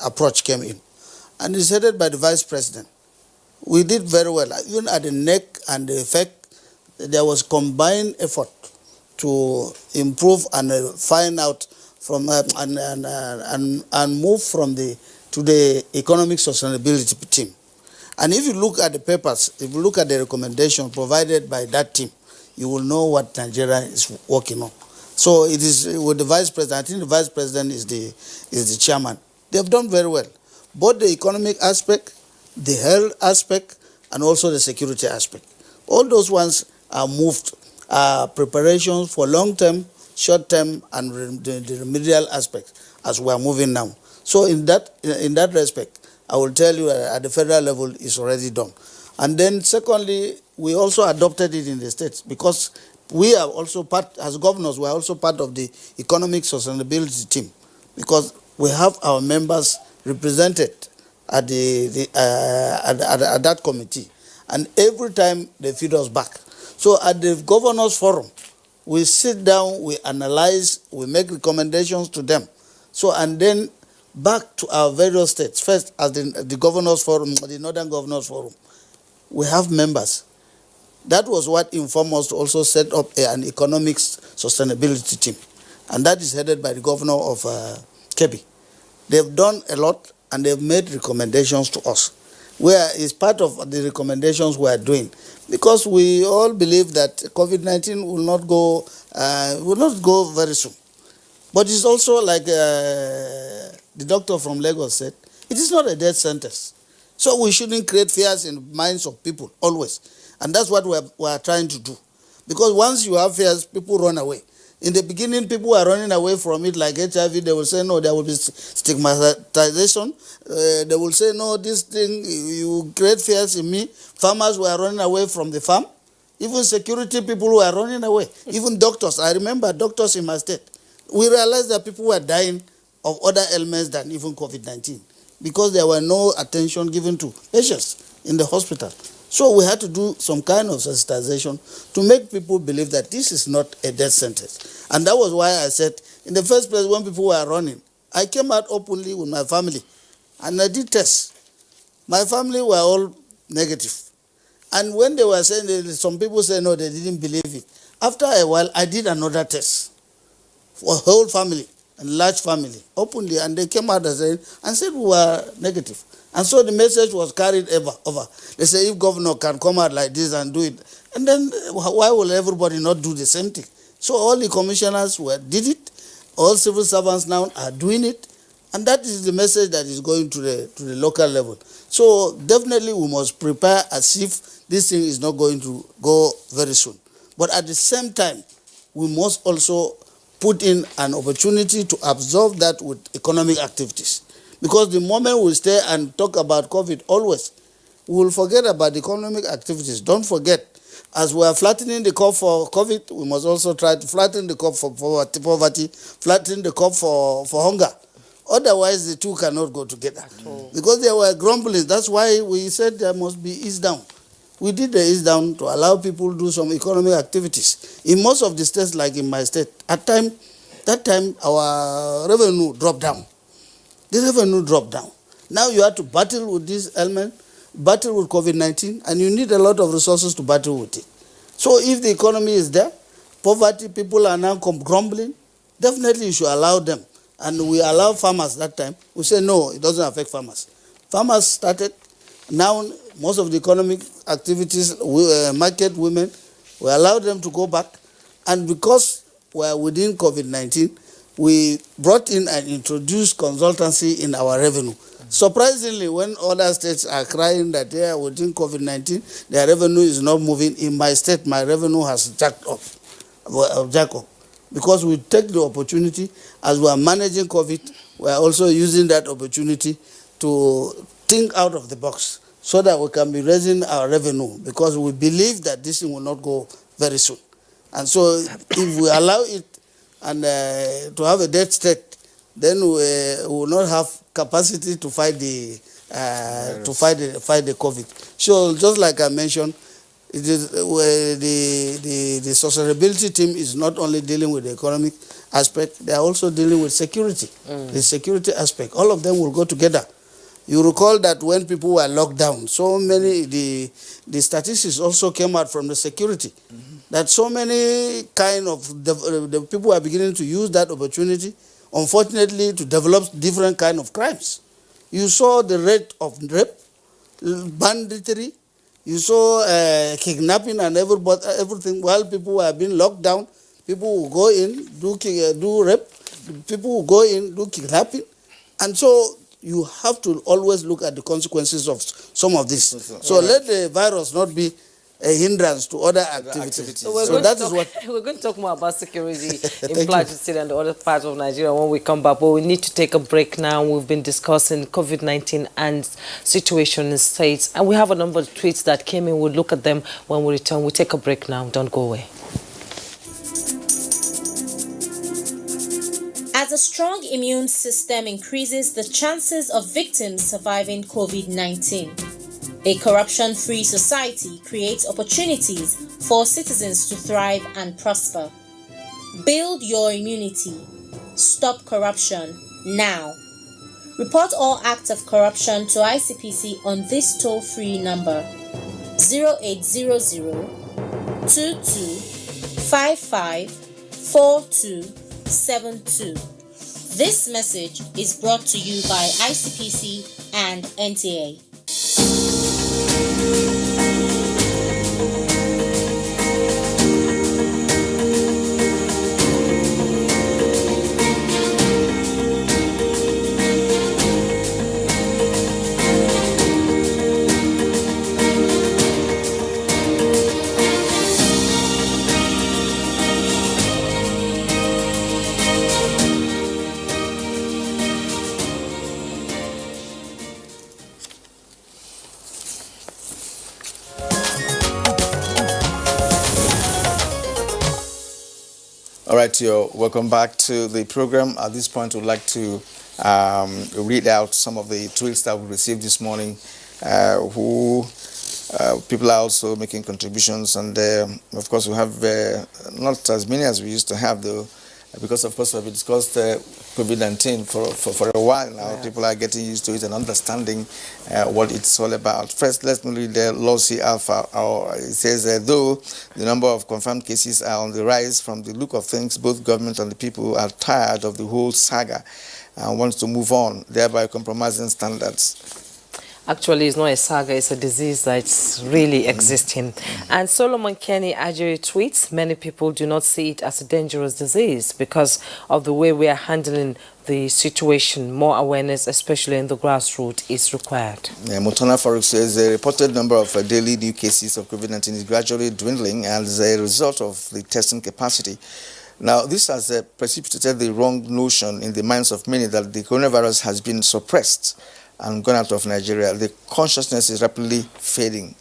approach came in. And it's headed by the Vice President. We did very well. Even at the NEC and the FEC there was combined effort to improve and find out from and move from to the economic sustainability team. And if you look at the papers, if you look at the recommendation provided by that team, you will know what Nigeria is working on. So it is with the vice president. I think the vice president is the chairman. They have done very well, both the economic aspect, the health aspect, and also the security aspect. All those ones are moved, preparations for long-term, short-term, and the remedial aspects as we are moving now. So in that respect, I will tell you at the federal level it's already done. And then secondly, we also adopted it in the states because we are also part, as governors, we are also part of the economic sustainability team because we have our members represented at at that committee. And every time they feed us back. So at the governors forum, we sit down, we analyze, we make recommendations to them. So and then back to our various states. First, as the governors forum, the Northern Governors Forum, we have members. That was what informed us to also set up an economic sustainability team. And that is headed by the governor of Kebbi. They've done a lot and they've made recommendations to us, where is part of the recommendations we are doing. Because we all believe that COVID-19 will not go very soon. But it's also like the doctor from Lagos said, it is not a death sentence. So we shouldn't create fears in the minds of people, always. And that's what we are trying to do. Because once you have fears, people run away. In the beginning, people were running away from it like HIV. They will say, no, there will be stigmatization. They will say, no, this thing, you create fears in me. Farmers were running away from the farm. Even security people were running away. Even doctors. I remember doctors in my state. We realized that people were dying of other ailments than even COVID-19 because there were no attention given to patients in the hospital. So we had to do some kind of sensitization to make people believe that this is not a death sentence. And that was why I said, in the first place, when people were running, I came out openly with my family and I did tests. My family were all negative. And when they were saying, some people say no, they didn't believe it. After a while, I did another test for a whole family, a large family, openly, and they came out and said we were negative. And so the message was carried over. They say if governor can come out like this and do it, and then why will everybody not do the same thing? So all the commissioners did it, all civil servants now are doing it, and that is the message that is going to the local level. So definitely we must prepare as if this thing is not going to go very soon. But at the same time, we must also put in an opportunity to absorb that with economic activities. Because the moment we stay and talk about COVID always, we will forget about the economic activities. Don't forget, as we are flattening the curve for COVID, we must also try to flatten the curve for poverty, flatten the curve for hunger. Otherwise, the two cannot go together. Because they were grumbling. That's why we said there must be ease down. We did the ease down to allow people to do some economic activities. In most of the states, like in my state, that time our revenue dropped down. The revenue dropped down. Now you have to battle with this element, battle with COVID-19, and you need a lot of resources to battle with it. So if the economy is there, poverty, people are now grumbling, definitely you should allow them. And we allow farmers that time. We say, no, it doesn't affect farmers. Farmers started. Now, most of the economic activities, market women, we allow them to go back. And because we are within COVID-19, we brought in and introduced consultancy in our revenue. Surprisingly, when other states are crying that they are within COVID-19, their revenue is not moving. In my state, my revenue has jacked up. Because we take the opportunity, as we are managing COVID, we are also using that opportunity to think out of the box so that we can be raising our revenue, because we believe that this thing will not go very soon. And so if we allow it and to have a dead state, then we will not have capacity to fight the COVID. So just like I mentioned, it is the sustainability team is not only dealing with the economic aspect, they are also dealing with security, the security aspect. All of them will go together. You recall that when people were locked down, so many, the statistics also came out from the security, that so many kind of, the people are beginning to use that opportunity, unfortunately, to develop different kind of crimes. You saw the rate of rape, banditry, you saw kidnapping and everything. While people were being locked down, people will go in, do rape, people will go in, do kidnapping. And so you have to always look at the consequences of some of this. So let the virus not be a hindrance to other activities. So that is what we're going to talk more about security in Plateau State and the other parts of Nigeria when we come back. But we need to take a break now. We've been discussing COVID-19 and situation in states, and we have a number of tweets that came in. We'll look at them when we return. We'll take a break now. Don't go away. As a strong immune system increases the chances of victims surviving COVID-19. A corruption-free society creates opportunities for citizens to thrive and prosper. Build your immunity. Stop corruption now. Report all acts of corruption to ICPC on this toll-free number 0800 2255 4272. This message is brought to you by ICPC and NTA. All right, you're welcome back to the program. At this point, we'd like to read out some of the tweets that we received this morning. People are also making contributions, and of course, we have not as many as we used to have, though, because of course we discussed COVID-19 for a while now. Yeah. People are getting used to it and understanding what it's all about. First, let's read the Lossy Alpha. It says, though the number of confirmed cases are on the rise, from the look of things, both government and the people are tired of the whole saga and wants to move on, thereby compromising standards. Actually, it's not a saga, it's a disease that's really existing. And Solomon Kenny Ajiri tweets, many people do not see it as a dangerous disease because of the way we are handling the situation. More awareness, especially in the grassroots, is required. Yeah, Mutana Farouk says the reported number of daily new cases of COVID-19 is gradually dwindling as a result of the testing capacity. Now, this has precipitated the wrong notion in the minds of many that the coronavirus has been suppressed and gone out of Nigeria. The consciousness is rapidly fading.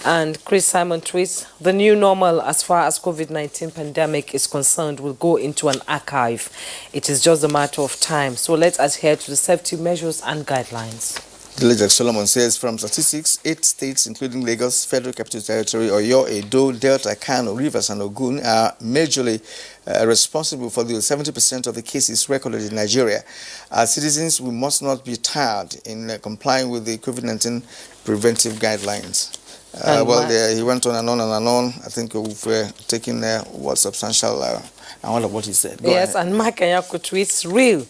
And Chris Simon tweets, the new normal as far as COVID-19 pandemic is concerned will go into an archive. It is just a matter of time. So let's adhere to the safety measures and guidelines. Diligent Solomon says, from statistics, 8 states, including Lagos, Federal Capital Territory, Oyo, Edo, Delta, Kano, Rivers, and Ogun, are majorly responsible for the 70% of the cases recorded in Nigeria. As citizens, we must not be tired in complying with the COVID-19 preventive guidelines. He went on and on and on. I think we've taken what substantial all of what he said. Go ahead. And Mike Anyako tweets, real.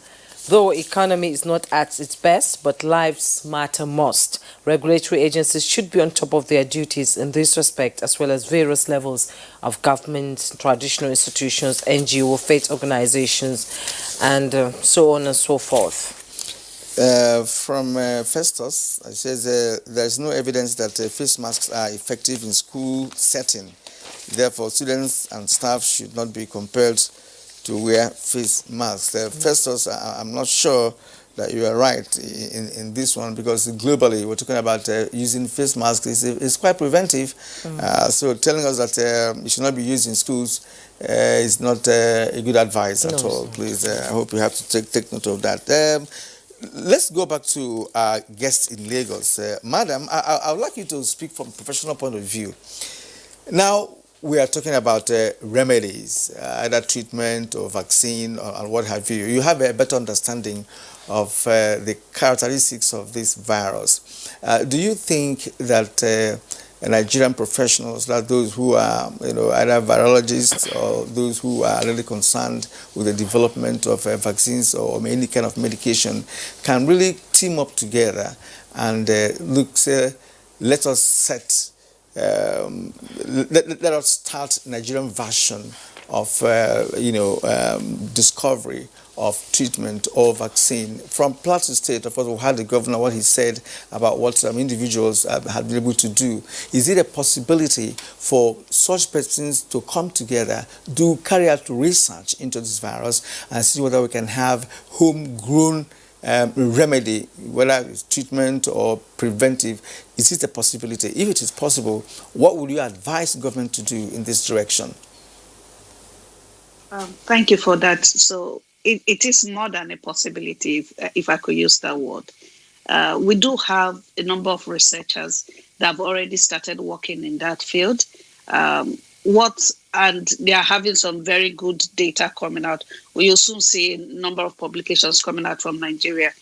Though economy is not at its best, but lives matter most. Regulatory agencies should be on top of their duties in this respect, as well as various levels of government, traditional institutions, NGO, faith organizations, and so on and so forth. From Festus, it says there is no evidence that face masks are effective in school setting. Therefore, students and staff should not be compelled to wear face masks. Festus, I'm not sure that you are right in this one, because globally we're talking about using face masks is quite preventive. So telling us that it should not be used in schools is not a good advice at all. Please, I hope you have to take note of that. Let's go back to our guest in Lagos. Madam, I would like you to speak from a professional point of view. Now, we are talking about remedies, either treatment or vaccine or what have you. You have a better understanding of the characteristics of this virus. Do you think that Nigerian professionals, like those who are, either virologists or those who are really concerned with the development of vaccines or any kind of medication, can really team up together and let us set, let us start Nigerian version of, discovery of treatment or vaccine. From Plateau State, of course, we had the governor, what he said about what some individuals had been able to do. Is it a possibility for such persons to come together, carry out research into this virus and see whether we can have homegrown remedy, whether it's treatment or preventive? Is it a possibility? If it is possible, what would you advise government to do in this direction? Thank you for that. So it is more than a possibility, if I could use that word. We do have a number of researchers that have already started working in that field. And they are having some very good data coming out. We'll soon see a number of publications coming out from Nigeria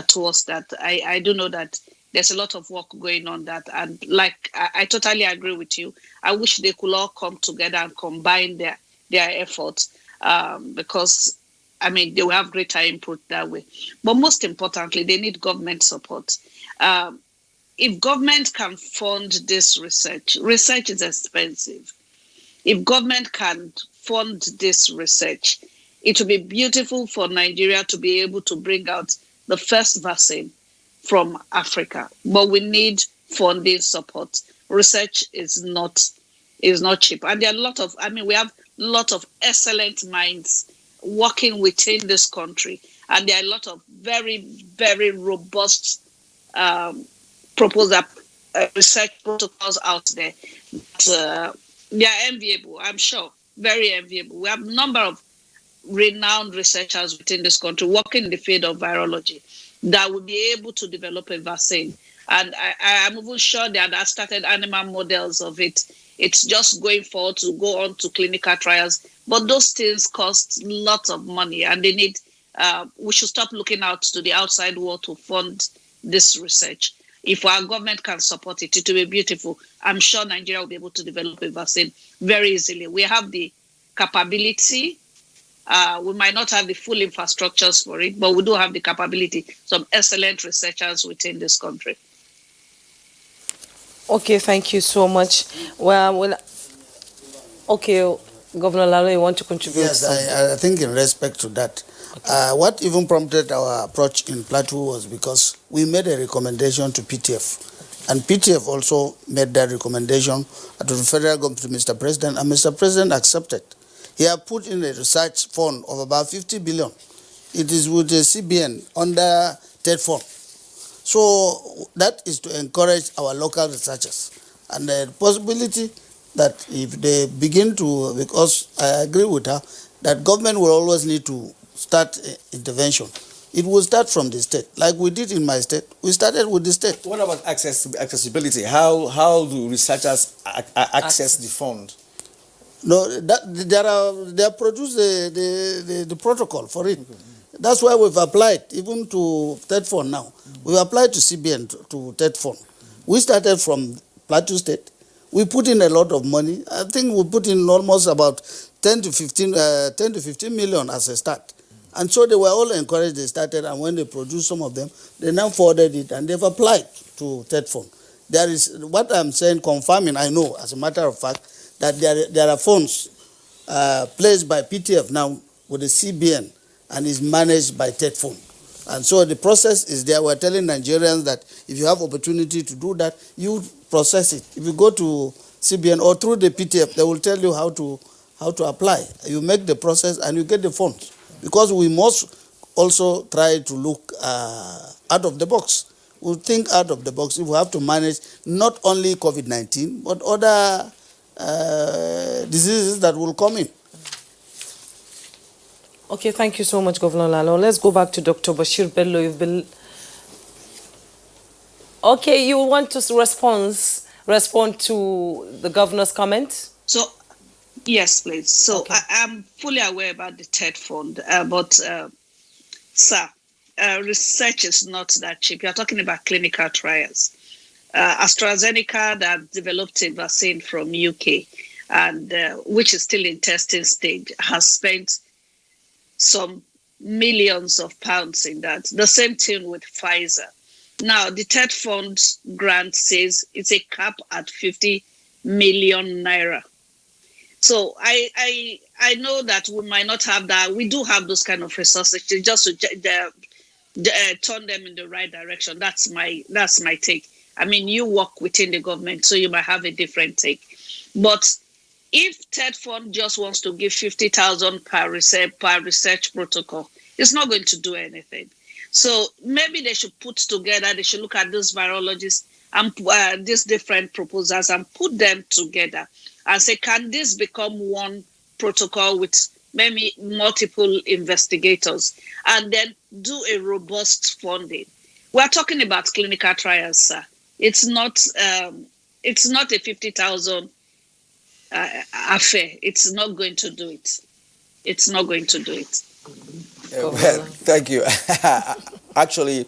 towards that. I do know that there's a lot of work going on that. And I totally agree with you. I wish they could all come together and combine their efforts because, they will have greater input that way. But most importantly, they need government support. If government can fund this research is expensive. If government can fund this research, it will be beautiful for Nigeria to be able to bring out the first vaccine from Africa. But we need funding support. Research is not cheap. And there are we have a lot of excellent minds working within this country. And there are a lot of very, very robust research protocols out there. They are enviable, I'm sure, very enviable. We have a number of renowned researchers within this country working in the field of virology that will be able to develop a vaccine. And I'm even sure they have started animal models of it. It's just going forward to go on to clinical trials. But those things cost lots of money, and they need. We should stop looking out to the outside world to fund this research. If our government can support it, it will be beautiful. I'm sure Nigeria will be able to develop a vaccine very easily. We have the capability. We might not have the full infrastructures for it, but we do have the capability. Some excellent researchers within this country. Okay, thank you so much. Okay, Governor Lalo, you want to contribute? Yes, I think in respect to that, what even prompted our approach in Plateau was because we made a recommendation to PTF. And PTF also made that recommendation to the federal government, to Mr. President, and Mr. President accepted. He had put in a research fund of about 50 billion. It is with the CBN under TED fund. So that is to encourage our local researchers. And the possibility that if they begin to, because I agree with her, that government will always need to start intervention. It will start from the state, like we did in my state. We started with the state. What about accessibility? How do researchers access the fund? No, they have produced the protocol for it. That's why we've applied even to TED fund now. We've applied to CBN to TED fund. We started from Plateau State. We put in a lot of money. I think we put in almost about 10 to 15 million as a start. And so they were all encouraged. They started, and when they produced some of them, they now forwarded it, and they've applied to TED fund. There is, what I'm saying, confirming, I know, as a matter of fact, that there are funds placed by PTF now with the CBN and is managed by TED fund. And so the process is there. We're telling Nigerians that if you have opportunity to do that, you process it. If you go to CBN or through the PTF, they will tell you how to apply. You make the process and you get the funds. Because we must also try to look out of the box. We'll think out of the box if we have to manage not only COVID-19, but other diseases that will come in. Okay, thank you so much, Governor Lalo. Let's go back to Dr. Bashir Bello. You've been... Okay, you want to respond to the governor's comment? So, yes, please. So, okay. I'm fully aware about the TED fund, but, sir, research is not that cheap. You're talking about clinical trials. AstraZeneca that developed a vaccine from UK, and which is still in testing stage, has spent some millions of pounds in that. The same thing with Pfizer. Now, the TED Fund grant says it's a cap at 50 million naira. So I know that we might not have that. We do have those kind of resources just to turn them in the right direction. That's my take. I mean, you work within the government, so you might have a different take. But if TED Fund just wants to give 50,000 per research protocol, it's not going to do anything. So maybe they should put together, they should look at these virologists and these different proposals and put them together and say, can this become one protocol with maybe multiple investigators, and then do a robust funding? We're talking about clinical trials, sir. It's not a 50,000 affair. It's not going to do it. It's not going to do it. Well, thank you. Actually,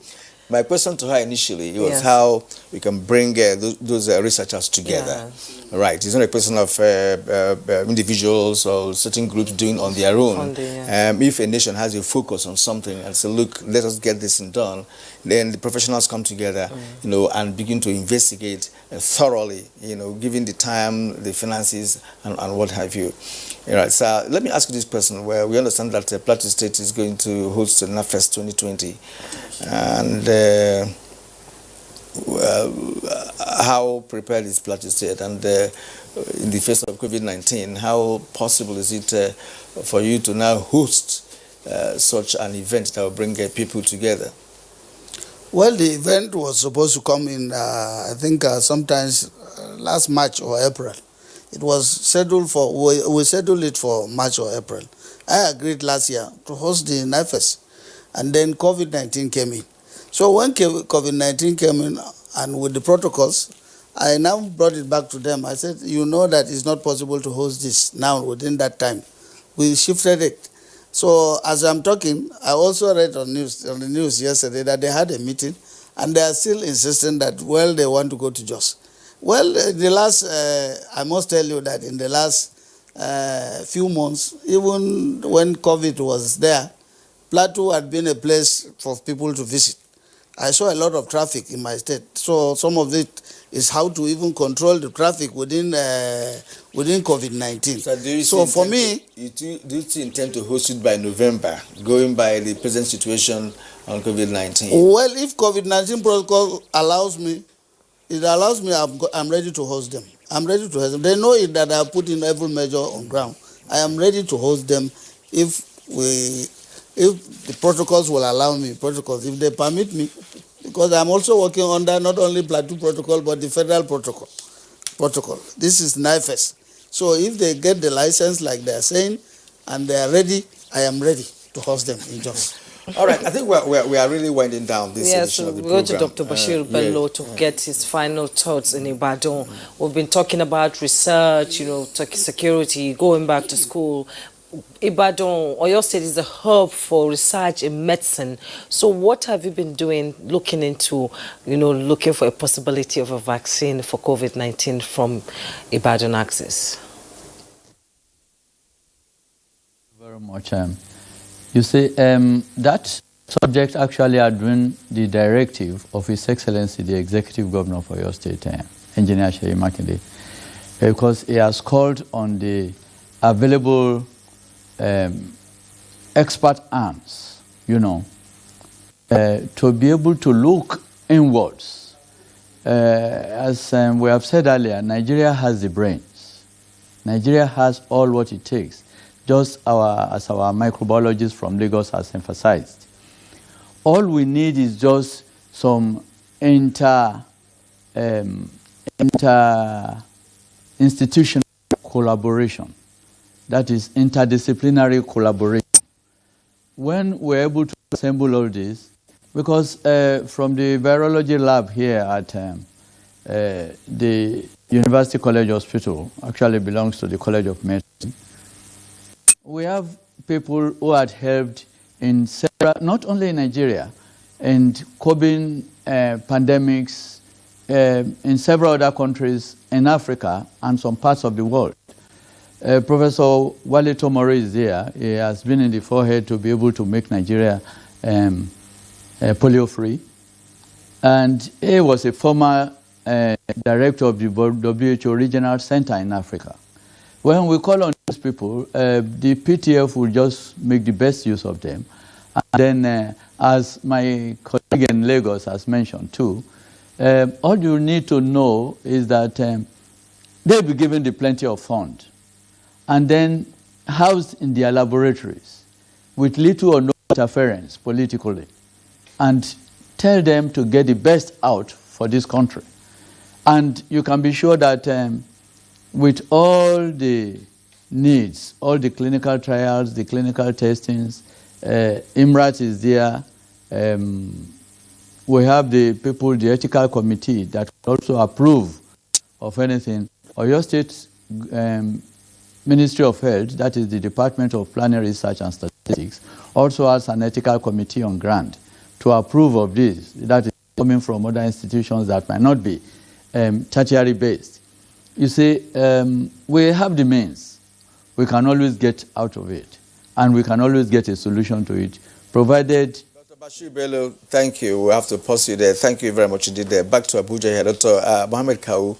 my question to her initially was Yes. how we can bring those researchers together. Yes. Right. It's not a question of individuals or certain groups doing on their own. If a nation has a focus on something and say, look, let us get this done, then the professionals come together, and begin to investigate thoroughly, given the time, the finances, and what have you. All right. So let me ask you this question. Where we understand that Plateau State is going to host the NAFES 2020, and how prepared is Plateau State? And in the face of COVID-19, how possible is it for you to now host such an event that will bring people together? Well, the event was supposed to come in, I think, sometimes last March or April. It was scheduled for, we scheduled it for March or April. I agreed last year to host the NAFES, and then COVID-19 came in. So when COVID-19 came in, and with the protocols, I now brought it back to them. I said, you know that it's not possible to host this now within that time. We shifted it. So as I'm talking, I also read on the news yesterday that they had a meeting, and they are still insisting that, well, they want to go to Jos. Well, I must tell you that in the last few months, even when COVID was there, Plateau had been a place for people to visit. I saw a lot of traffic in my state. So some of it is how to even control the traffic within COVID-19. So for me... Do you intend to host it by November, going by the present situation on COVID-19? Well, if COVID-19 protocol allows me, I'm ready to host them. I'm ready to host them. They know it that I have put in every measure on ground. I am ready to host them if the protocols will allow me, if they permit me, because I'm also working under not only Plateau protocol, but the federal protocol. This is NAFES. So if they get the license like they're saying, and they are ready, I am ready to host them in Jos. All right, I think we are really winding down this edition of the program. We'll go to Dr. Bashir Bello to get his final thoughts in Ibadan. We've been talking about research, security, going back to school. Ibadan, Oyo State is a hub for research in medicine. So what have you been doing, looking for a possibility of a vaccine for COVID-19 from Ibadan Axis? Very much. You see, that subject actually had been the directive of His Excellency, the Executive Governor of Oyo State, Engineer Seyi Makinde, because he has called on the available expert arms, to be able to look inwards. As we have said earlier, Nigeria has the brains. Nigeria has all what it takes, just as our microbiologist from Lagos has emphasized. All we need is just some inter-institutional collaboration. That is interdisciplinary collaboration. When we're able to assemble all this, because from the virology lab here at the University College Hospital, actually belongs to the College of Medicine, we have people who had helped in several, not only in Nigeria, and curbing pandemics in several other countries in Africa and some parts of the world. Professor Wale Tomori is there. He has been in the forehead to be able to make Nigeria polio-free. And he was a former director of the WHO Regional Center in Africa. When we call on these people, the PTF will just make the best use of them. And then, as my colleague in Lagos has mentioned too, all you need to know is that they'll be given the plenty of funds and then housed in their laboratories with little or no interference politically, and tell them to get the best out for this country. And you can be sure that with all the needs, all the clinical trials, the clinical testings, IMRAT is there. We have the people, the ethical committee that also approve of anything. Oyo State Ministry of Health, that is the Department of Planning, Research and Statistics, also has an ethical committee on grant to approve of this. That is coming from other institutions that might not be tertiary based. You see, we have the means. We can always get out of it, and we can always get a solution to it, provided. Dr. Bashir Bello, thank you. We have to pause you there. Thank you very much indeed. Back to Abuja here. Dr. Mohammed Kawu,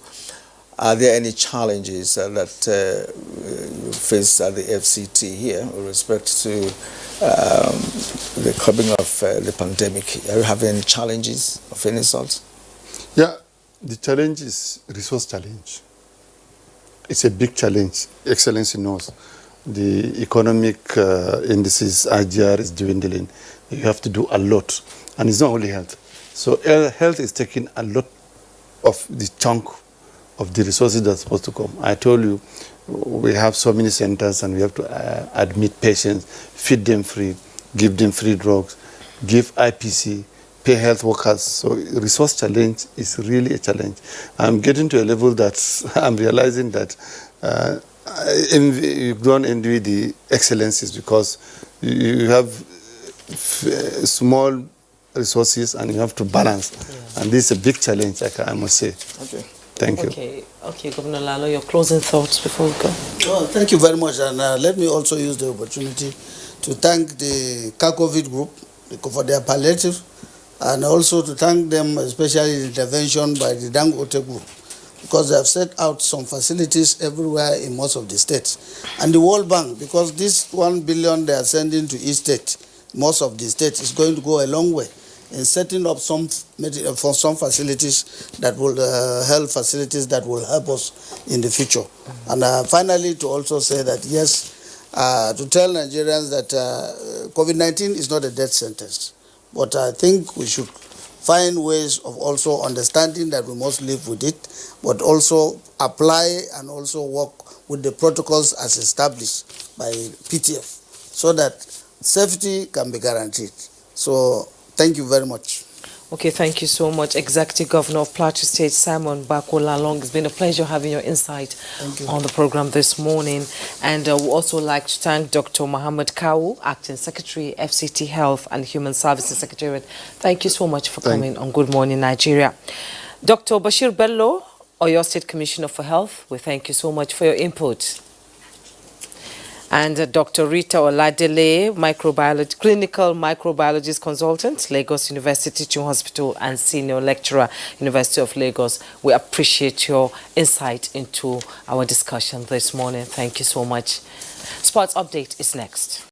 are there any challenges that you face at the FCT here with respect to the curbing of the pandemic? Are you having any challenges of any sort? Yeah, the challenge is resource challenge. It's a big challenge. Excellency knows. The economic indices, IGR is dwindling. You have to do a lot. And it's not only health. So health is taking a lot of the chunk of the resources that's supposed to come. I told you, we have so many centers and we have to admit patients, feed them free, give them free drugs, give IPC, pay health workers. So resource challenge is really a challenge. I'm getting to a level that I'm realizing that you don't envy the excellencies because you have small resources and you have to balance. Yeah. And this is a big challenge, I must say. Okay. Thank you. Okay, Governor Lalo, your closing thoughts before we go. Well, thank you very much. And let me also use the opportunity to thank the COVID group for their palliative, and also to thank them, especially the intervention by the Dangote group, because they have set out some facilities everywhere in most of the states. And the World Bank, because this 1 billion they are sending to each state, most of the states, is going to go a long way in setting up some facilities that will health facilities that will help us in the future. And finally, to also say that yes, to tell Nigerians that COVID-19 is not a death sentence, but I think we should find ways of also understanding that we must live with it, but also apply and also work with the protocols as established by PTF so that safety can be guaranteed. So thank you very much. Okay, thank you so much, Executive Governor of Plateau State, Simon Bako-Lalong. It's been a pleasure having your insight on the program this morning. And we also like to thank Dr. Mohammed Kawu, Acting Secretary, FCT Health and Human Services Secretariat. Thank you so much for coming on Good Morning Nigeria. Dr. Bashir Bello, Oyo State Commissioner for Health, we thank you so much for your input. And Dr. Rita Oladele, clinical microbiologist consultant, Lagos University Teaching Hospital and senior lecturer, University of Lagos. We appreciate your insight into our discussion this morning. Thank you so much. Sports Update is next.